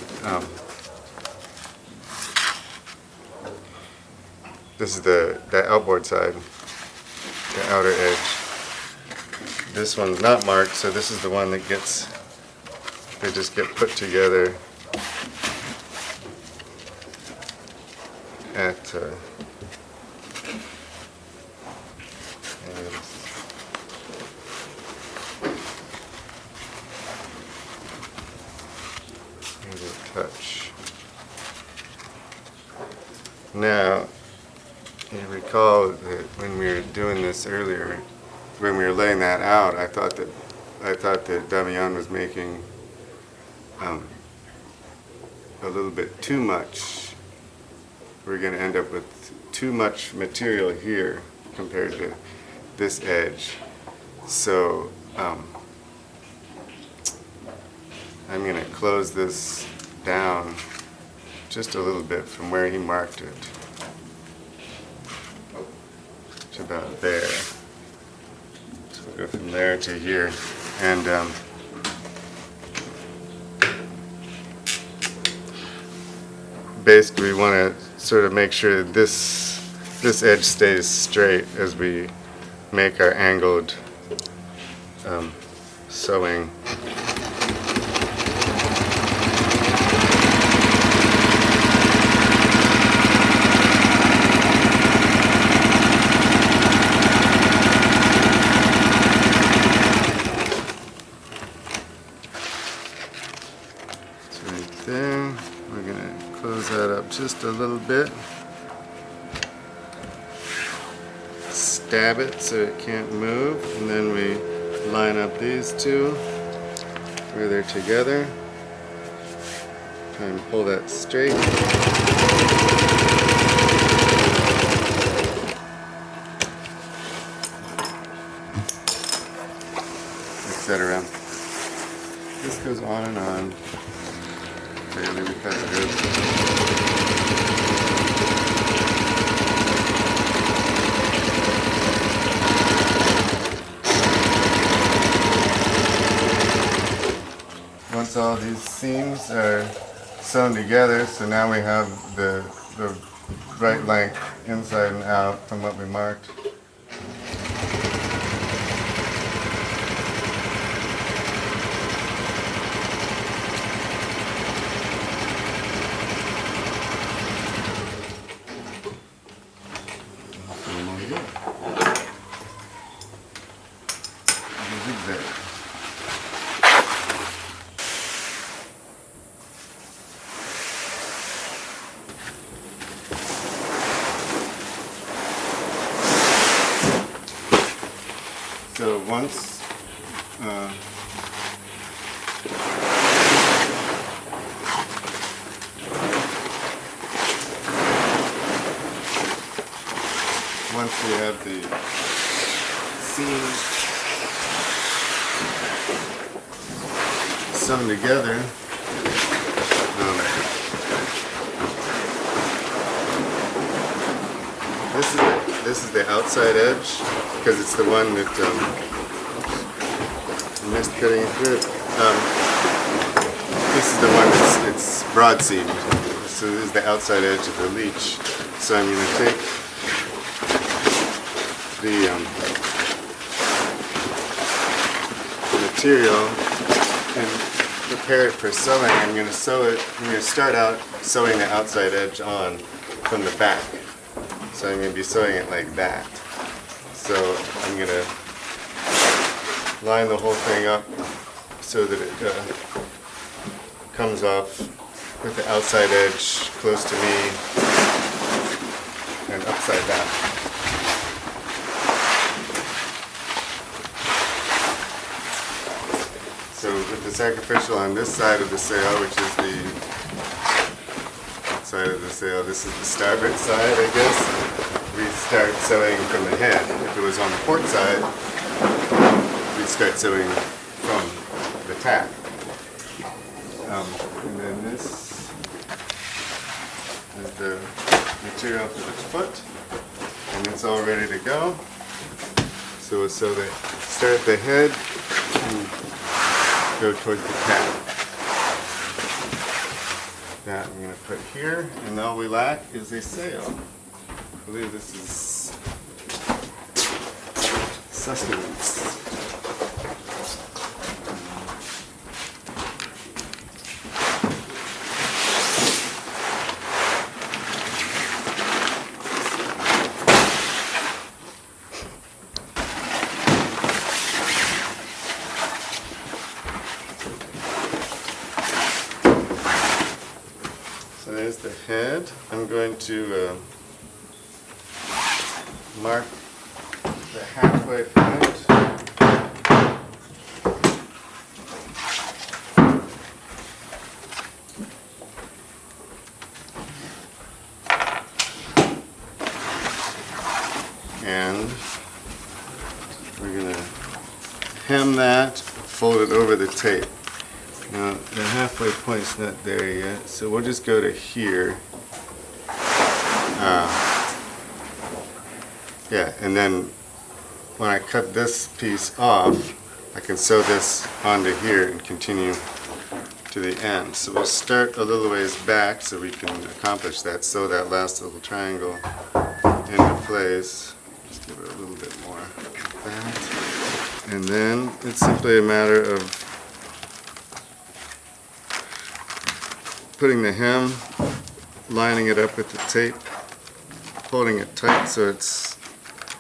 outboard side, the outer edge. This one's not marked, so this is the one that they just get put together at touch. Now, you recall that when we were doing this earlier, when we were laying that out, I thought that Damian was making a little bit too much. We're going to end up with too much material here compared to this edge. So I'm going to close this down just a little bit from where he marked it to about there. So we'll go from there to here. And basically we want to sort of make sure that this edge stays straight as we make our angled sewing. Right there. We're going to close that up just a little bit. Stab it so it can't move, and then we line up these two where they're together. Try and pull that straight. Etc. This goes on and on. Fairly repetitive. Once all these seams are sewn together, so now we have the right length inside and out from what we marked. Zigzag. So once we have the seams sewn together, this is the outside edge because it's the one that I missed cutting it through. This is the one it's broad seamed, so this is the outside edge of the leech. So I'm going to take the material and prepare it for sewing. I'm going to sew it. I'm going to start out sewing the outside edge on from the back. So I'm going to be sewing it like that. So I'm going to line the whole thing up so that it comes off with the outside edge close to me and upside down. So with the sacrificial on this side of the sail, which is the side of the sail, this is the starboard side, I guess, we start sewing from the head. If it was on the port side, we'd start sewing from the tack. And then this is the material for the foot, and it's all ready to go. So we'll start at the head and go towards the tack. That I'm going to put here, and all we lack is a sail. I believe this is sustenance. So there's the head. I'm going to mark the halfway point. And we're going to hem that, fold it over the tape. Now, the halfway point's not there yet, so we'll just go to here. Yeah, and then when I cut this piece off, I can sew this onto here and continue to the end. So we'll start a little ways back so we can accomplish that. Sew that last little triangle into place. Just give it a little bit more like that. And then it's simply a matter of putting the hem, lining it up with the tape, holding it tight so it's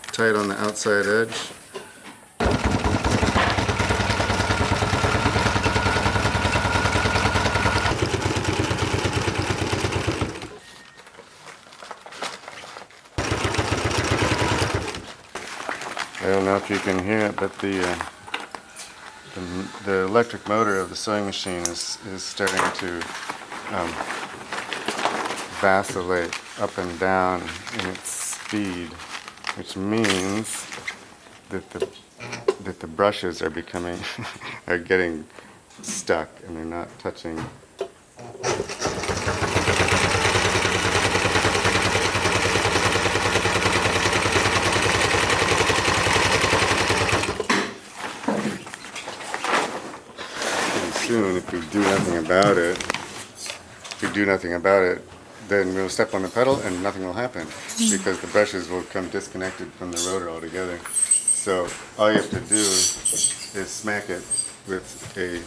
tight on the outside edge. I don't know if you can hear it, but the electric motor of the sewing machine is starting to vacillate up and down in its speed, which means that the brushes are becoming are getting stuck and they're not touching. Soon, if we do nothing about it, then we'll step on the pedal and nothing will happen because the brushes will come disconnected from the rotor altogether. So all you have to do is smack it with I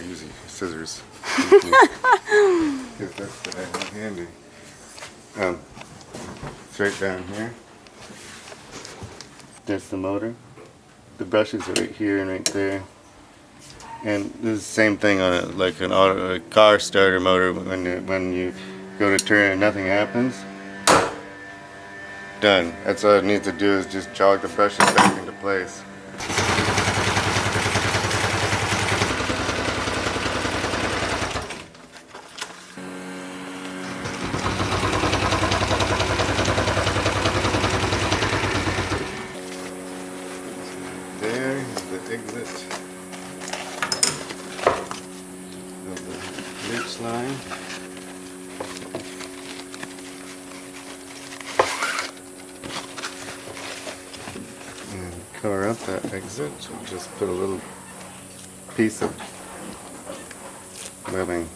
use scissors because that's what I have handy. Straight down here. There's the motor. The brushes are right here and right there. And this is the same thing on a car starter motor. When you go to turn and nothing happens, done. That's all it needs to do is just jog the brushes back into place. There is the exit. Leech line. And cover up that exit. Just put a little piece of webbing.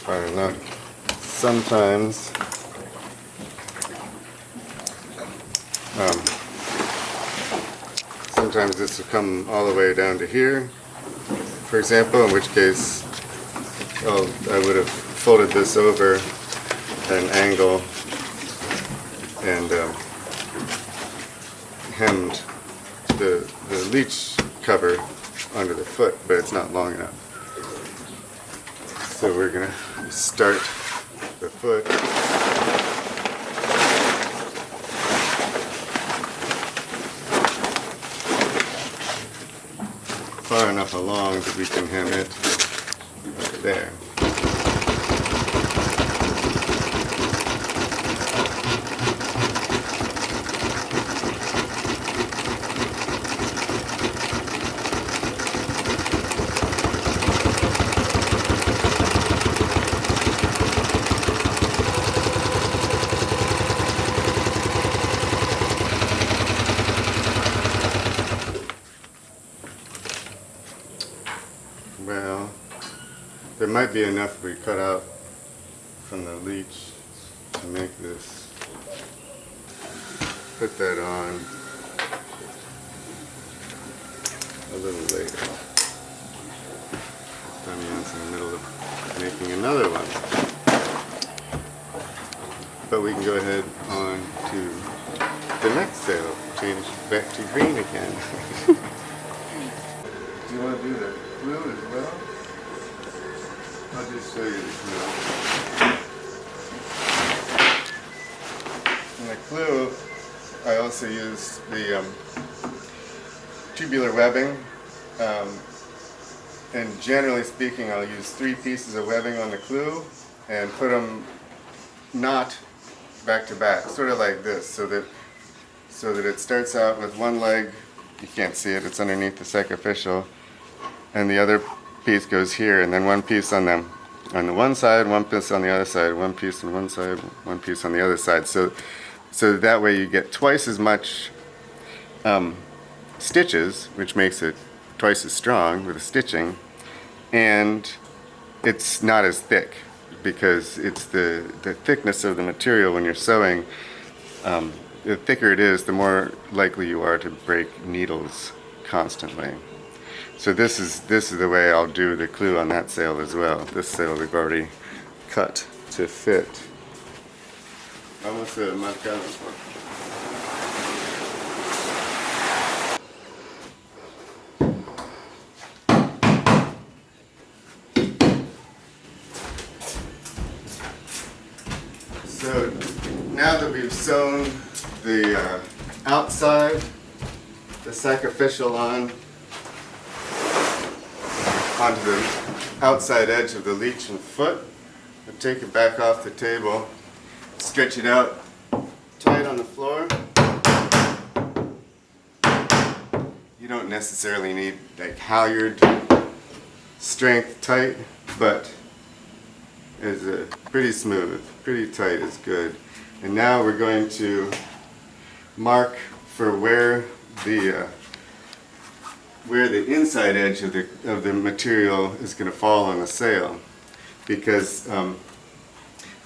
Far enough. Sometimes sometimes this will come all the way down to here, for example, in which case I would have folded this over at an angle and hemmed the leech cover under the foot, but it's not long enough. So we're going to start the foot. Far enough along that we can hem it right there. Well, there might be enough we cut out from the leech to make this. Put that on a little later. Damian's in the middle of making another one. But we can go ahead on to the next sale. Change back to green again. Do you want to do the glue as well? I'll just show you the glue. In the glue, I also used the tubular webbing. And generally speaking, I'll use 3 pieces of webbing on the glue and put them not back to back, sort of like this, so that it starts out with one leg You can't see it, it's underneath the sacrificial. And the other piece goes here, and then one piece on the one side, one piece on the other side, one piece on one side, one piece on the other side. So that way you get twice as much stitches, which makes it twice as strong with the stitching, and it's not as thick because it's the thickness of the material when you're sewing. The thicker it is, the more likely you are to break needles constantly. So this is the way I'll do the clue on that sail as well. This sail we've already cut to fit. Vamos a marcar. So now that we've sewn the outside, the sacrificial onto the outside edge of the leech and foot, I'll take it back off the table, stretch it out tight on the floor. You don't necessarily need like halyard strength tight, but it's pretty smooth, pretty tight is good. And now we're going to mark for where the inside edge of the material is going to fall on the sail, because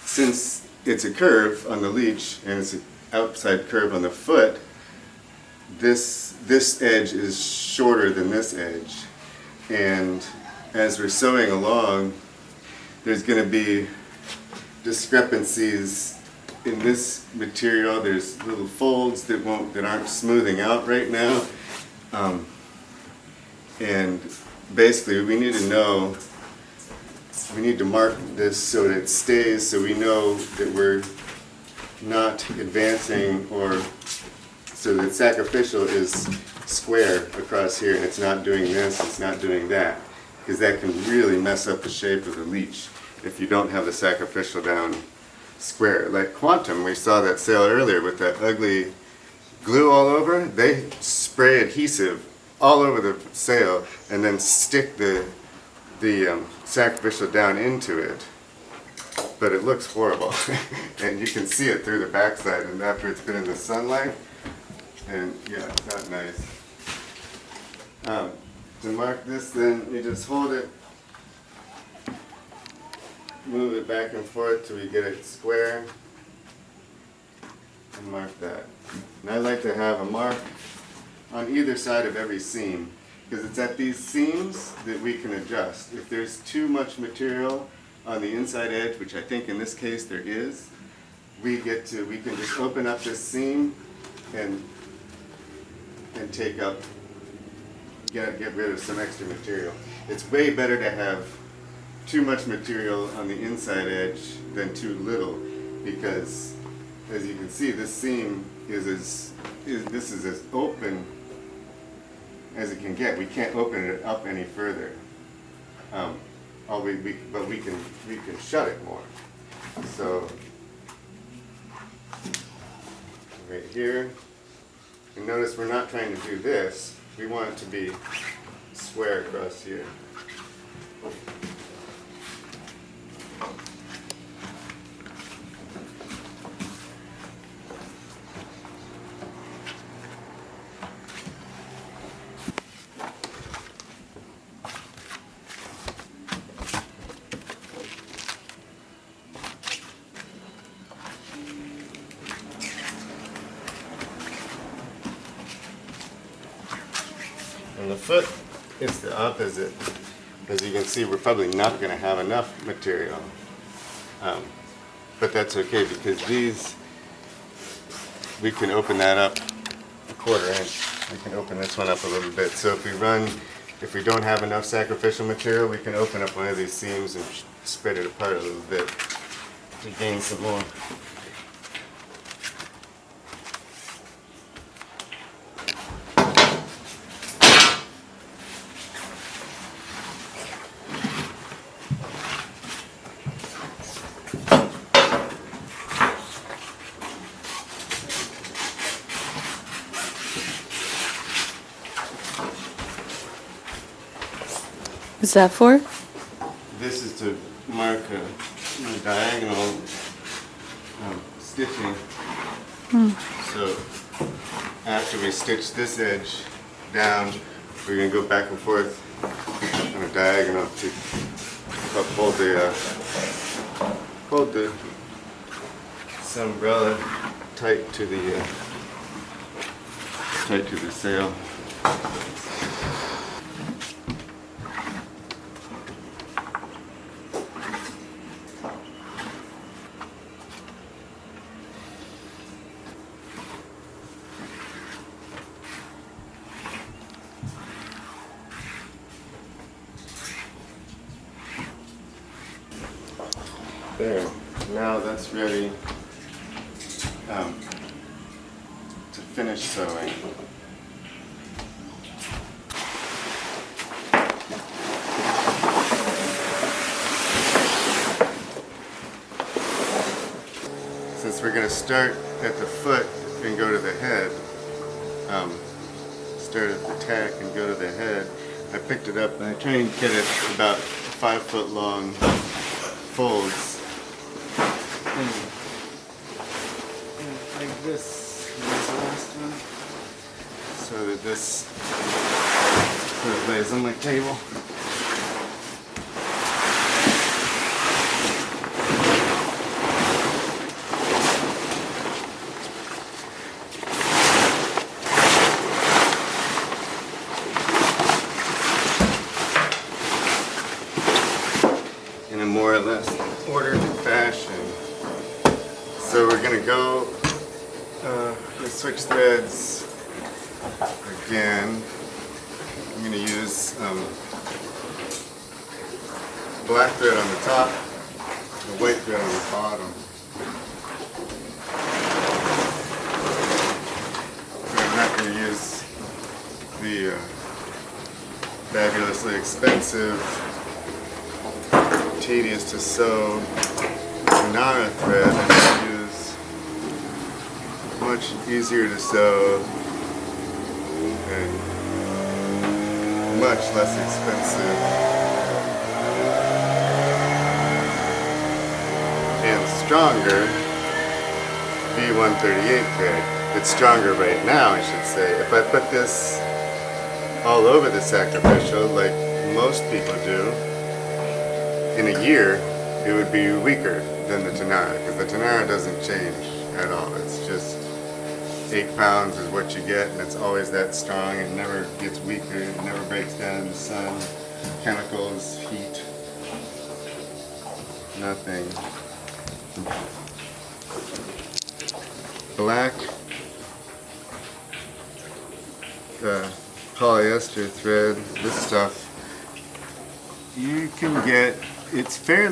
since it's a curve on the leech and it's an outside curve on the foot, this edge is shorter than this edge, and as we're sewing along, there's going to be discrepancies in this material. There's little folds that aren't smoothing out right now, and basically we need to mark this so that it stays, so we know that we're not advancing, or so that sacrificial is square across here and it's not doing this, it's not doing that, because that can really mess up the shape of the leech if you don't have the sacrificial down square. Like Quantum, we saw that sail earlier with that ugly glue all over. They spray adhesive all over the sail and then stick the sacrificial down into it. But it looks horrible. And you can see it through the backside, and after it's been in the sunlight, and yeah, it's not nice. To mark this, then you just hold it, move it back and forth till we get it square, and mark that. And I like to have a mark on either side of every seam, because it's at these seams that we can adjust. If there's too much material on the inside edge, which I think in this case there is, we can just open up this seam and take up, get rid of some extra material. It's way better to have too much material on the inside edge than too little, because as you can see, this seam is as open as it can get. We can't open it up any further. But we can shut it more. So right here, and notice we're not trying to do this. We want it to be square across here. On the foot, it's the opposite. As you can see, we're probably not going to have enough material. But that's okay, because these, we can open that up a 1/4 inch. We can open this one up a little bit. So if we don't have enough sacrificial material, we can open up one of these seams and spread it apart a little bit to gain some more. What's that for? This is to mark a diagonal stitching. So after we stitch this edge down, we're going to go back and forth on a diagonal to hold the umbrella tight to the sail. There. Now that's ready to finish sewing. Since we're going to start at the foot and go to the head, start at the tack and go to the head, I picked it up and I try and get it about 5 foot long folds. Like this is the last one, so that this sort of lays on my table. In a more or less ordered fashion. So we're going to go switch threads again. I'm going to use black thread on the top, the white thread on the bottom. I'm not going to use the fabulously expensive, tedious to sew Genoa thread. I'm going to use much easier to sew and much less expensive and stronger V138 thread. It's stronger right now, I should say. If I put this all over the Sacrificial like most people do, in a year it would be weaker than the Genoa, because the Genoa doesn't change at all. It's just 8 pounds is what you get, and it's always that strong. It never gets weaker. It never breaks down in the sun. Chemicals, heat, nothing. Black polyester thread, this stuff, you can get, it's better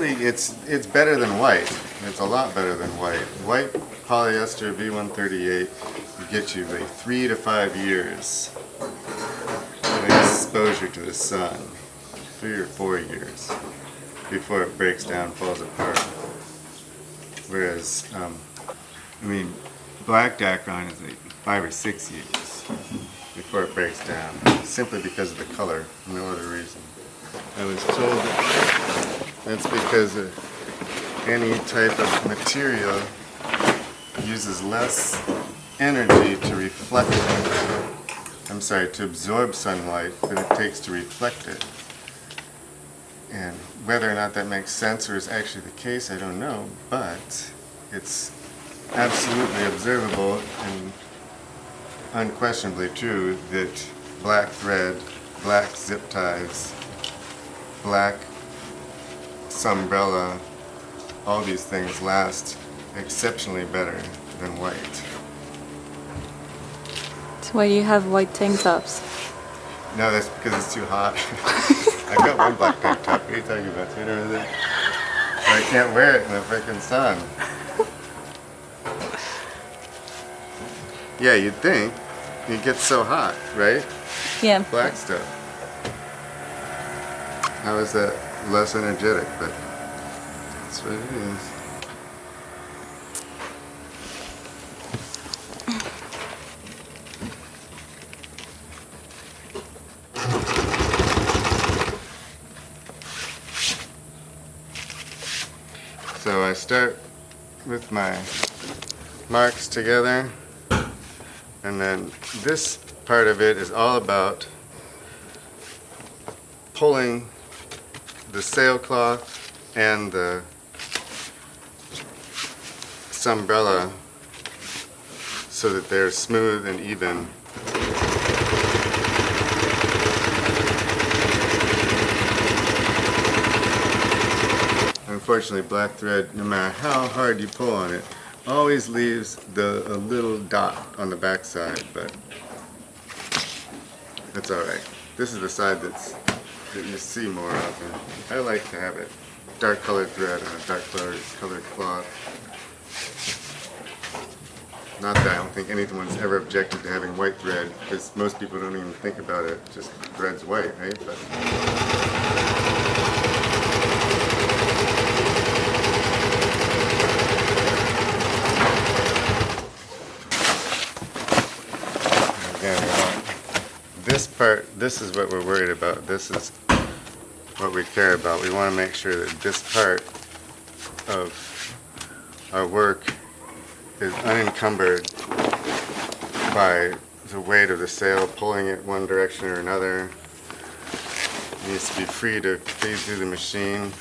than white. It's a lot better than white. White polyester V138 will get you like 3 to 5 years of exposure to the sun. 3 or 4 years before it breaks down, falls apart. Whereas, black Dacron is like 5 or 6 years before it breaks down, simply because of the color, no other reason. I was told that that's because any type of material uses less energy to reflect to absorb sunlight than it takes to reflect it. And whether or not that makes sense or is actually the case, I don't know, but it's absolutely observable and unquestionably true that black thread, black zip ties, black sunbrella, all these things last exceptionally better than white. So why do you have white tank tops? No, that's because it's too hot. I've got one black tank top. What are you talking about? You know that? I can't wear it in the frickin' sun. Yeah, you'd think. It gets so hot, right? Yeah. Black stuff. How is that less energetic? But that's what it is. So I start with my marks together, and then this part of it is all about pulling the sailcloth and the umbrella so that they're smooth and even. Unfortunately, black thread, no matter how hard you pull on it, always leaves a little dot on the back side, but that's alright. This is the side that you see more often. I like to have it dark colored thread on a dark colored cloth. Not that I don't think anyone's ever objected to having white thread, because most people don't even think about it, just thread's white, right? But this part, this is what we're worried about. This is what we care about. We want to make sure that this part of our work is unencumbered by the weight of the sail pulling it one direction or another. It needs to be free to feed through the machine.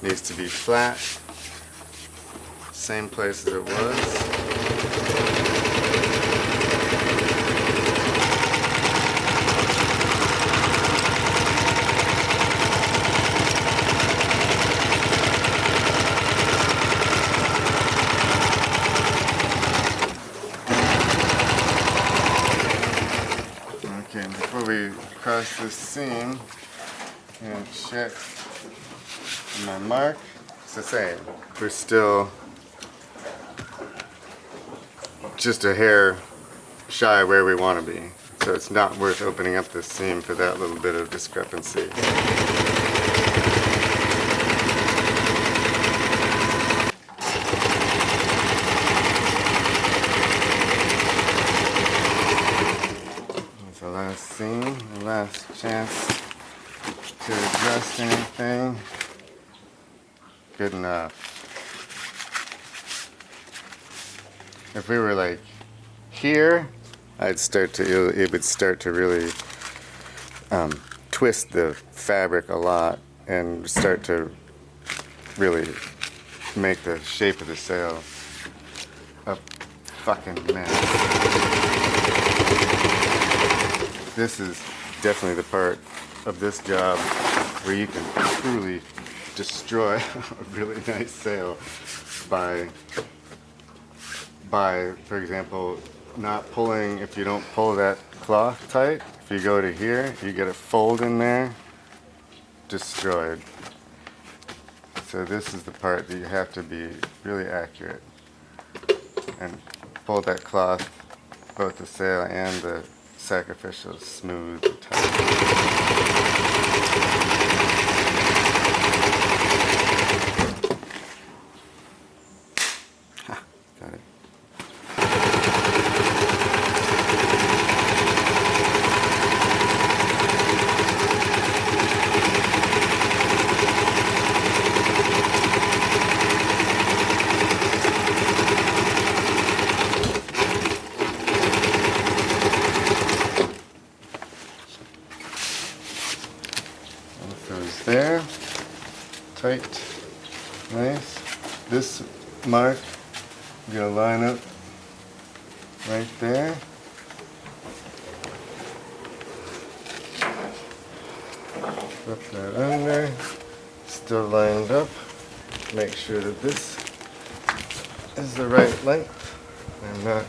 It needs to be flat, same place as it was. Before we cross this seam, I'm going to check my mark. It's the same. We're still just a hair shy where we want to be. So it's not worth opening up this seam for that little bit of discrepancy. Last seam, the last chance to adjust anything. Good enough. If we were like here, it would start to really twist the fabric a lot and start to really make the shape of the sail a fucking mess. This is definitely the part of this job where you can truly destroy a really nice sail by, for example, not pulling. If you don't pull that cloth tight, if you go to here, you get a fold in there, destroyed. So this is the part that you have to be really accurate and pull that cloth, both the sail and the sacrificial, smooth and tight. Got it. There, tight, nice. This mark, you're gonna line up right there. Flip that under, still lined up. Make sure that this is the right length and not.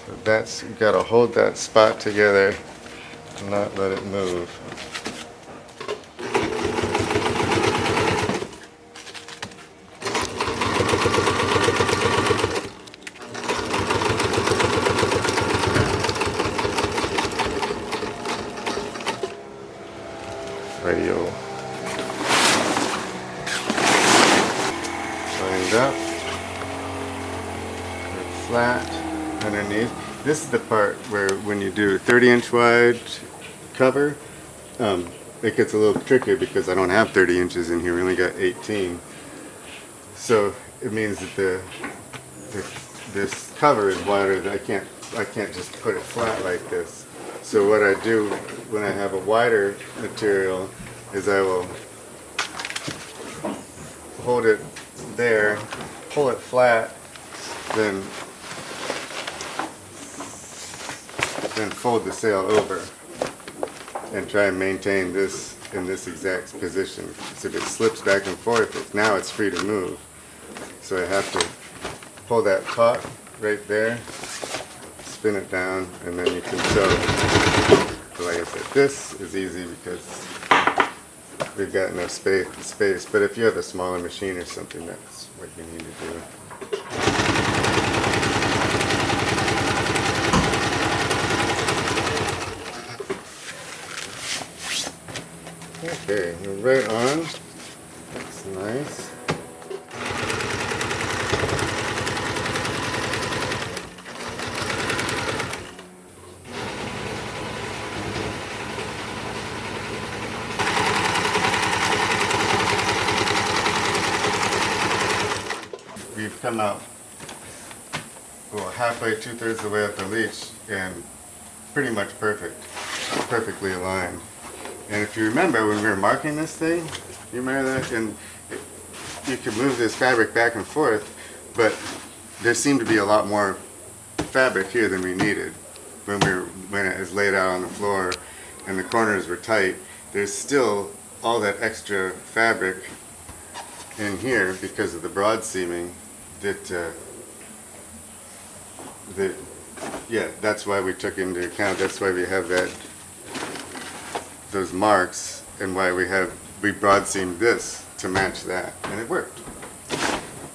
So that's, you gotta hold that spot together and not let it move. Radio lined up, flat underneath. This is the part where when you do 30-inch wide cover, it gets a little trickier because I don't have 30 inches in here, we only got 18. So it means that this cover is wider. I can't just put it flat like this. So what I do when I have a wider material is I will hold it there, pull it flat, then fold the sail over and try and maintain this in this exact position. So if it slips back and forth, now it's free to move. So I have to pull that taut right there, spin it down, and then you can sew. So like I said, this is easy because we've got enough space. But if you have a smaller machine or something, that's what you need to do. Okay, we're right on. That's nice. We've come out halfway, 2/3 of the way up the leech, and pretty much perfectly aligned. And if you remember when we were marking this thing, you remember that? And you could move this fabric back and forth, but there seemed to be a lot more fabric here than we needed when it was laid out on the floor and the corners were tight. There's still all that extra fabric in here because of the broad seaming that's why we took into account. That's why we have those marks, and why we broad seamed this to match that, and it worked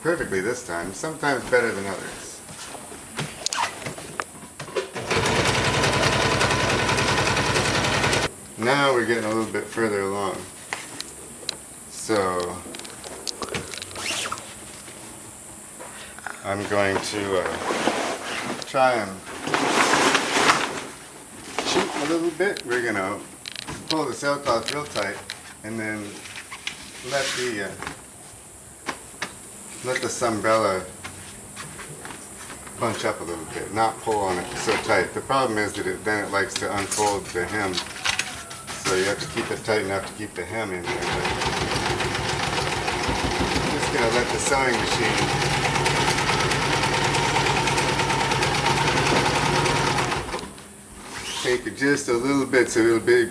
perfectly this time. Sometimes better than others. Now we're getting a little bit further along. So I'm going to try and cheat a little bit. We're going to pull the sailcloth real tight and then let the sunbrella bunch up a little bit, not pull on it so tight. The problem is that then it likes to unfold the hem, so you have to keep it tight enough to keep the hem in there. I'm just going to let the sewing machine take it just a little bit, so it'll be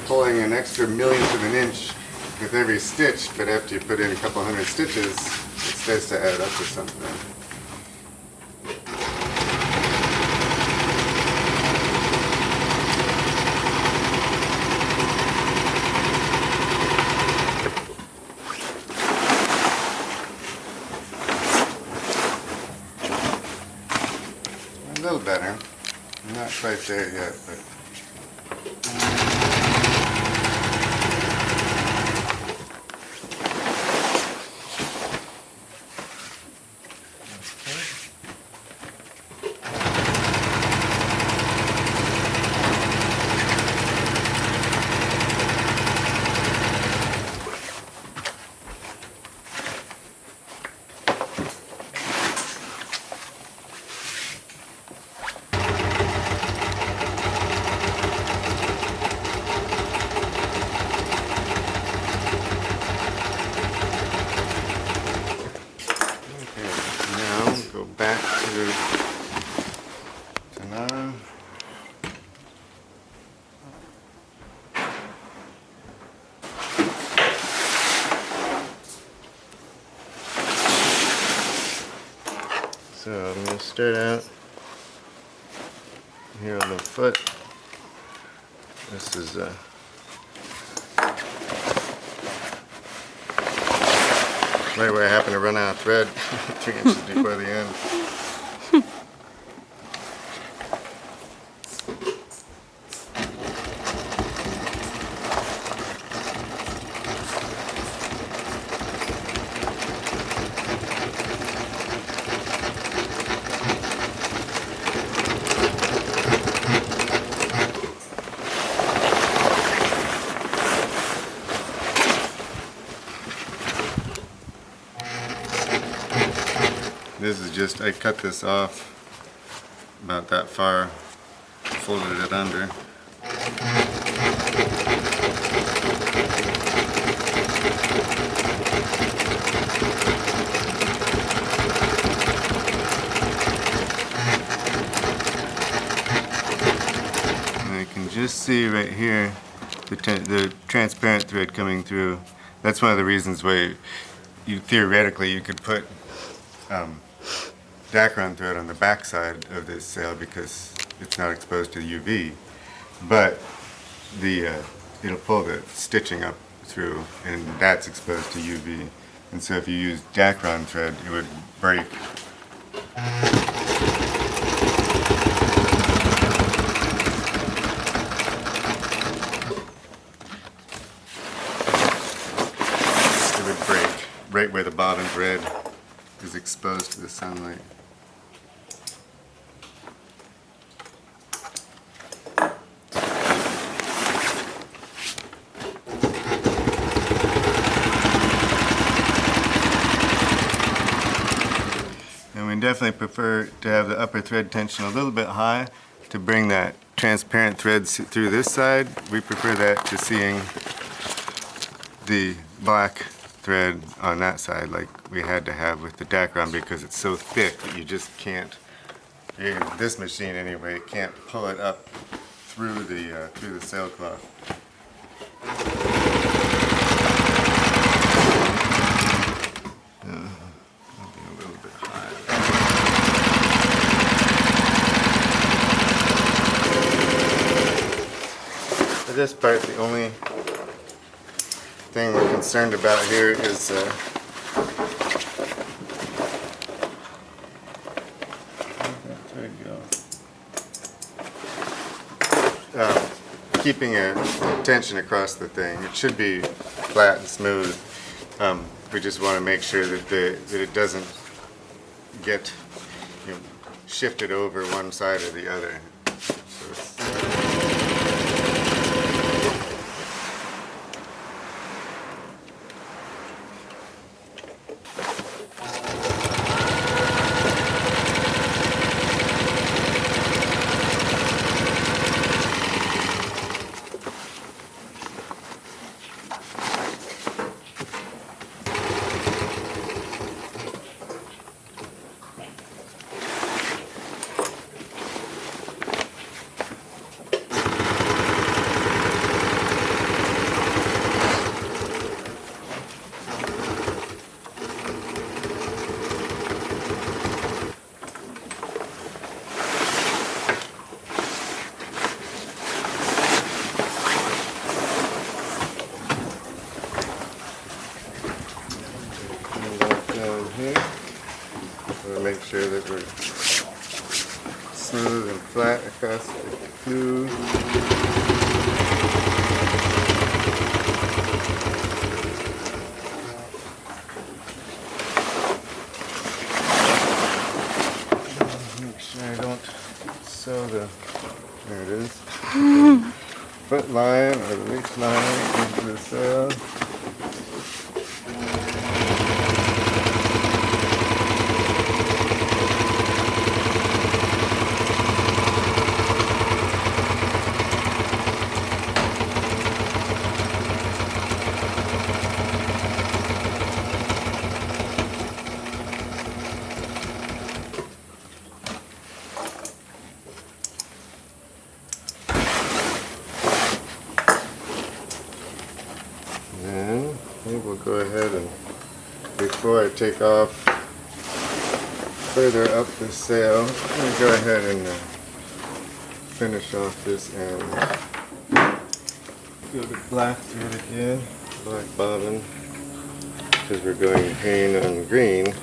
pulling an extra millionth of an inch with every stitch, but after you put in a couple hundred stitches, it starts to add up to something. A little better. I'm not quite there yet, but back to now. So I'm going to start out here on the foot. This is right where I happen to run out of thread 2 inches before the end. This is just, I cut this off about that far, folded it under. And you can just see right here the transparent thread coming through. That's one of the reasons why you theoretically you could put Dacron thread on the back side of this sail because it's not exposed to UV, but it'll pull the stitching up through, and that's exposed to UV. And so if you use Dacron thread, it would break. It would break right where the bottom thread is exposed to the sunlight. And we definitely prefer to have the upper thread tension a little bit high to bring that transparent thread through this side. We prefer that to seeing the black thread on that side like we had to have with the Dacron because it's so thick that you just can't, this machine anyway, can't pull it up through the sailcloth. For this part, the only thing we're concerned about here is keeping a tension across the thing. It should be flat and smooth. We just want to make sure that that it doesn't get shifted over one side or the other. So it's, down here. We'll make sure that we're smooth and flat across the glue. Make sure I don't sew there it is, foot line or the reach line into the sail. Then I think we'll go ahead and, before I take off further up the sail, I'm going to go ahead and finish off this end. Go to black thread again, black bobbin, because we're going green on green.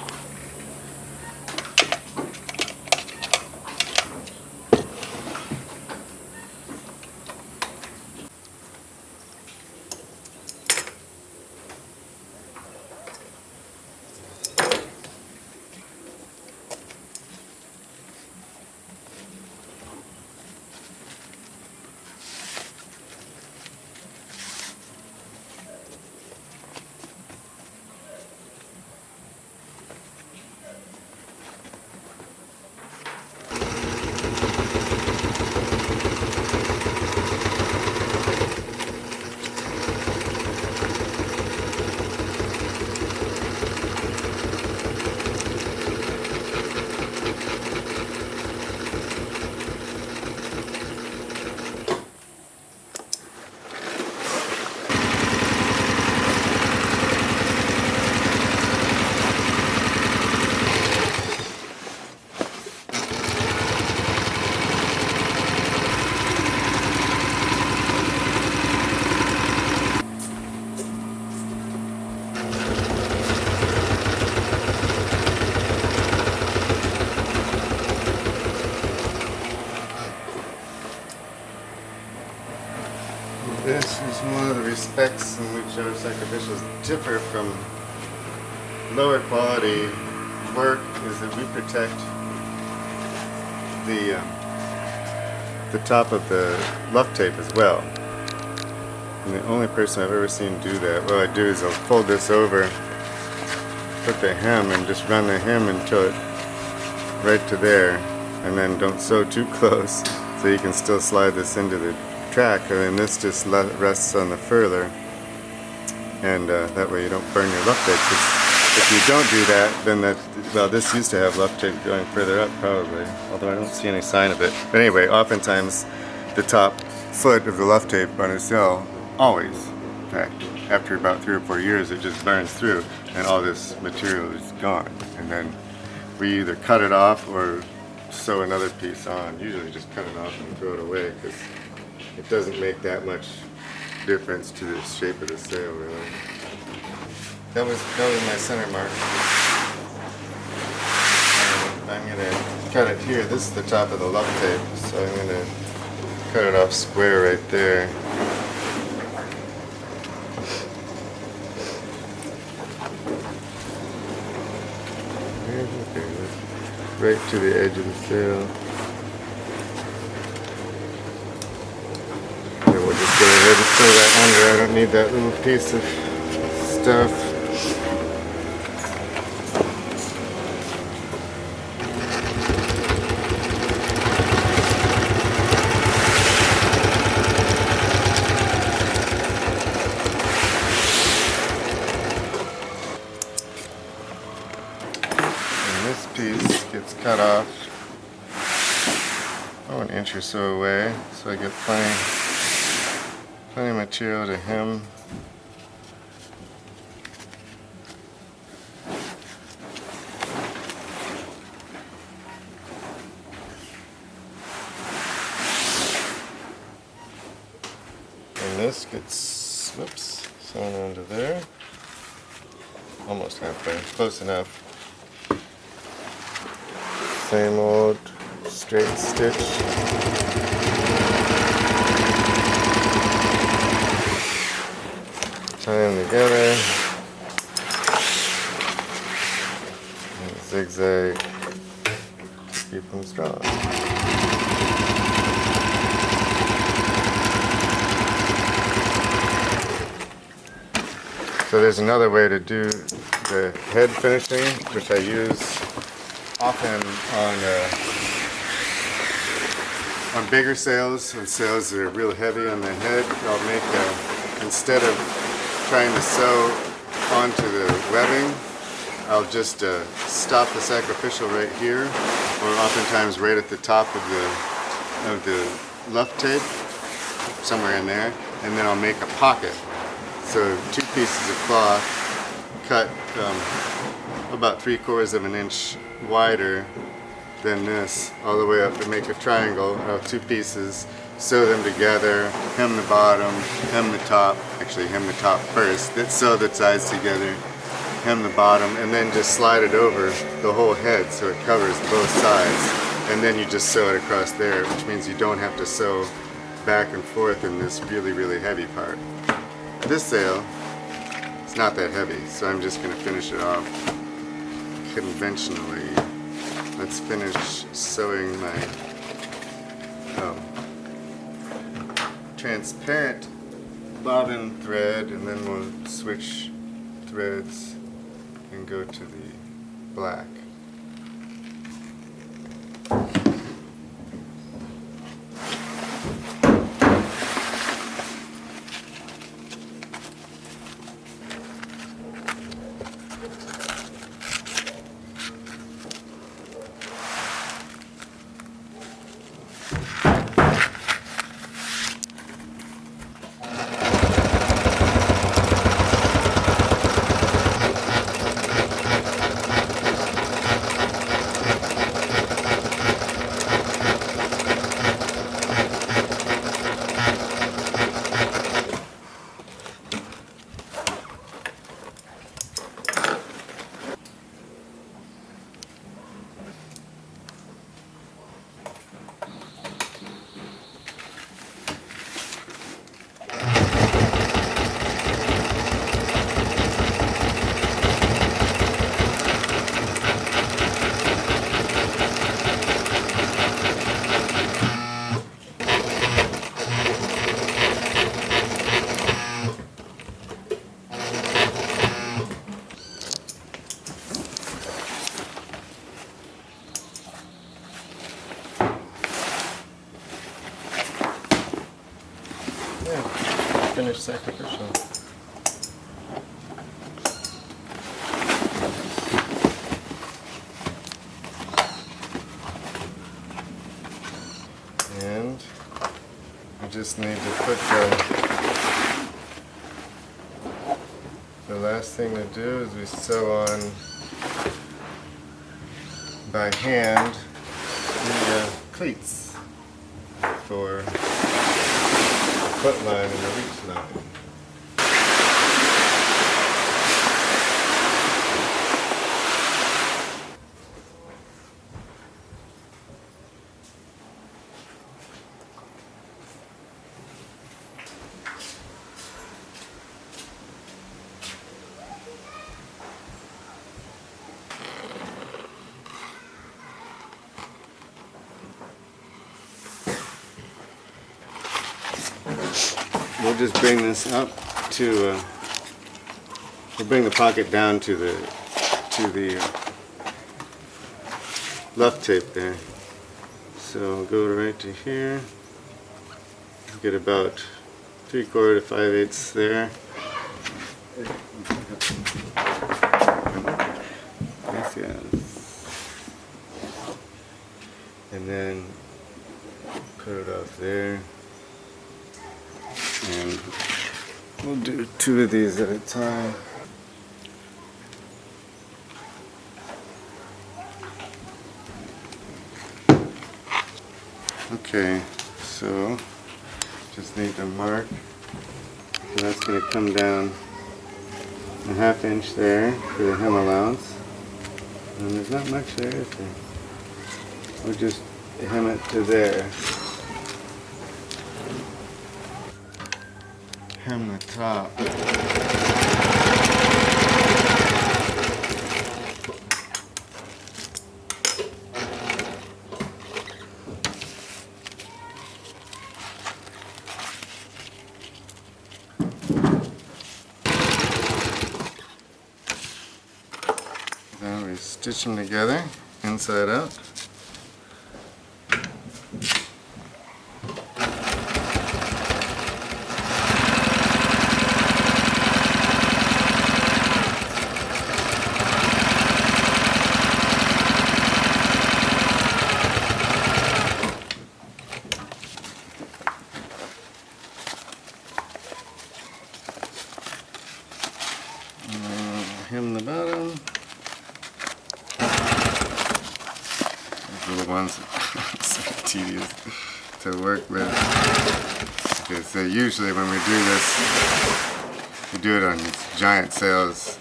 one of the respects in which our sacrificials differ from lower quality work is that we protect the top of the luff tape as well. And the only person I've ever seen do that, what I do is I'll fold this over, put the hem, and just run the hem until it right to there, and then don't sew too close so you can still slide this into the track, and then this just rests on the furler, and that way you don't burn your luff tape. 'Cause if you don't do that, then well, this used to have luff tape going further up probably, although I don't see any sign of it. But anyway, oftentimes the top foot of the luff tape on a cell, always, in fact, after about 3 or 4 years, it just burns through and all this material is gone. And then we either cut it off or sew another piece on. Usually just cut it off and throw it away because it doesn't make that much difference to the shape of the sail, really. That was my center mark. And I'm going to cut it here. This is the top of the luff tape, so I'm going to cut it off square right there. Right to the edge of the sail. And we'll just go ahead and sew that under. I don't need that little piece of stuff. This piece gets cut off, an inch or so away, so I get plenty of material to hem. And this gets, whoops, sewn onto there. Almost halfway, close enough. Same old straight stitch. Tie them together. And zigzag. Keep them strong. So there's another way to do the head finishing, which I use often on bigger sails, on sails that are real heavy on the head. I'll make instead of trying to sew onto the webbing, I'll just stop the sacrificial right here, or oftentimes right at the top of the luff tape, somewhere in there, and then I'll make a pocket. So 2 pieces of cloth cut about 3/4 of an inch wider than this, all the way up to make a triangle of 2 pieces, sew them together, hem the bottom, hem the top, actually hem the top first, then sew the sides together, hem the bottom, and then just slide it over the whole head so it covers both sides, and then you just sew it across there, which means you don't have to sew back and forth in this really heavy part. This sail is not that heavy, so I'm just going to finish it off conventionally. Let's finish sewing my transparent bobbin thread, and then we'll switch threads and go to the black. Sacrificial. And we just need to put the last thing to do is we sew on by hand the cleats for the foot line and the reach line. We'll just bring this up to, we'll bring the pocket down to the left tape there. So we'll go right to here, get about 3/4 to 5/8 there. Yes. And then put it off there. And we'll do 2 of these at a time. Okay, so just need to mark. So that's going to come down a 1/2 inch there for the hem allowance. And there's not much there, is there? We'll just hem it to there. Hem the top. Then we stitch them together, inside out. Hem the bottom. These are the ones that are so tedious to work with. Okay, so usually when we do this, we do it on these giant sails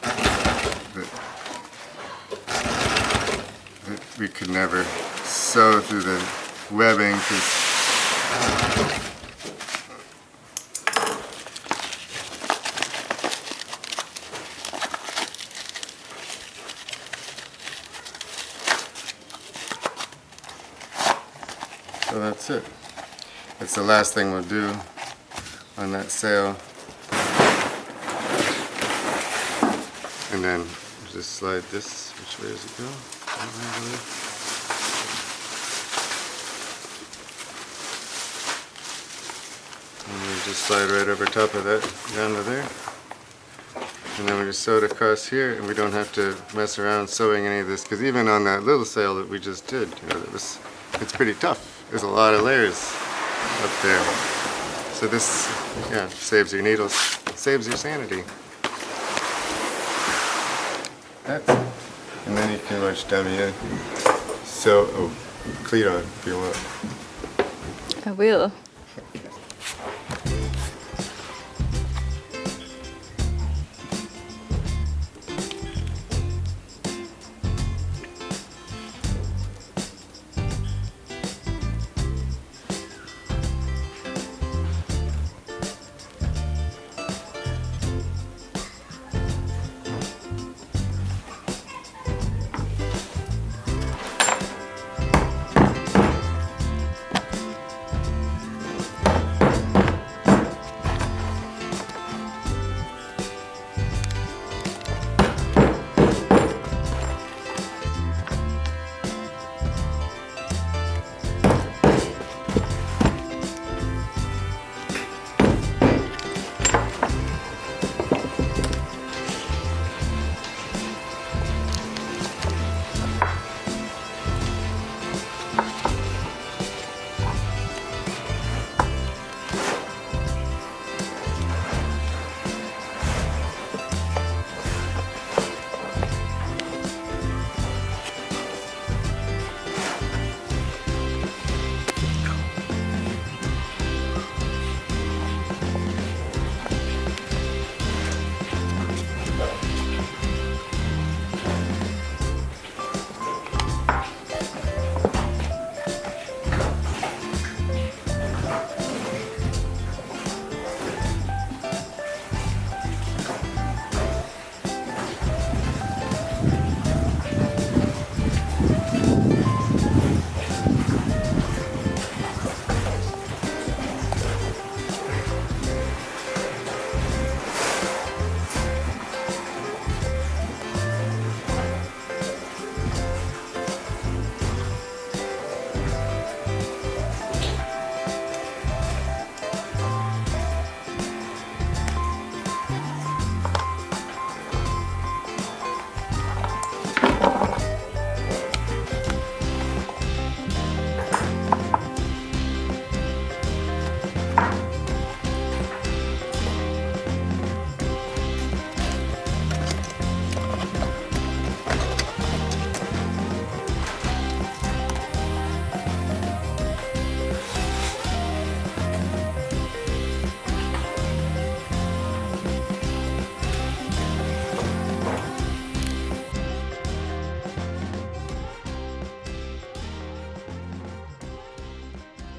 that we could never sew through the webbing because so that's it. It's the last thing we'll do on that sail. And then just slide this, which way does it go? That way, I believe. And we just slide right over top of that, down to there. And then we just sew it across here, and we don't have to mess around sewing any of this, because even on that little sail that we just did, you know, it's pretty tough. There's a lot of layers up there. So this, yeah, saves your needles, saves your sanity. That's it. And then you can watch dummy sew cleat on if you want. I will.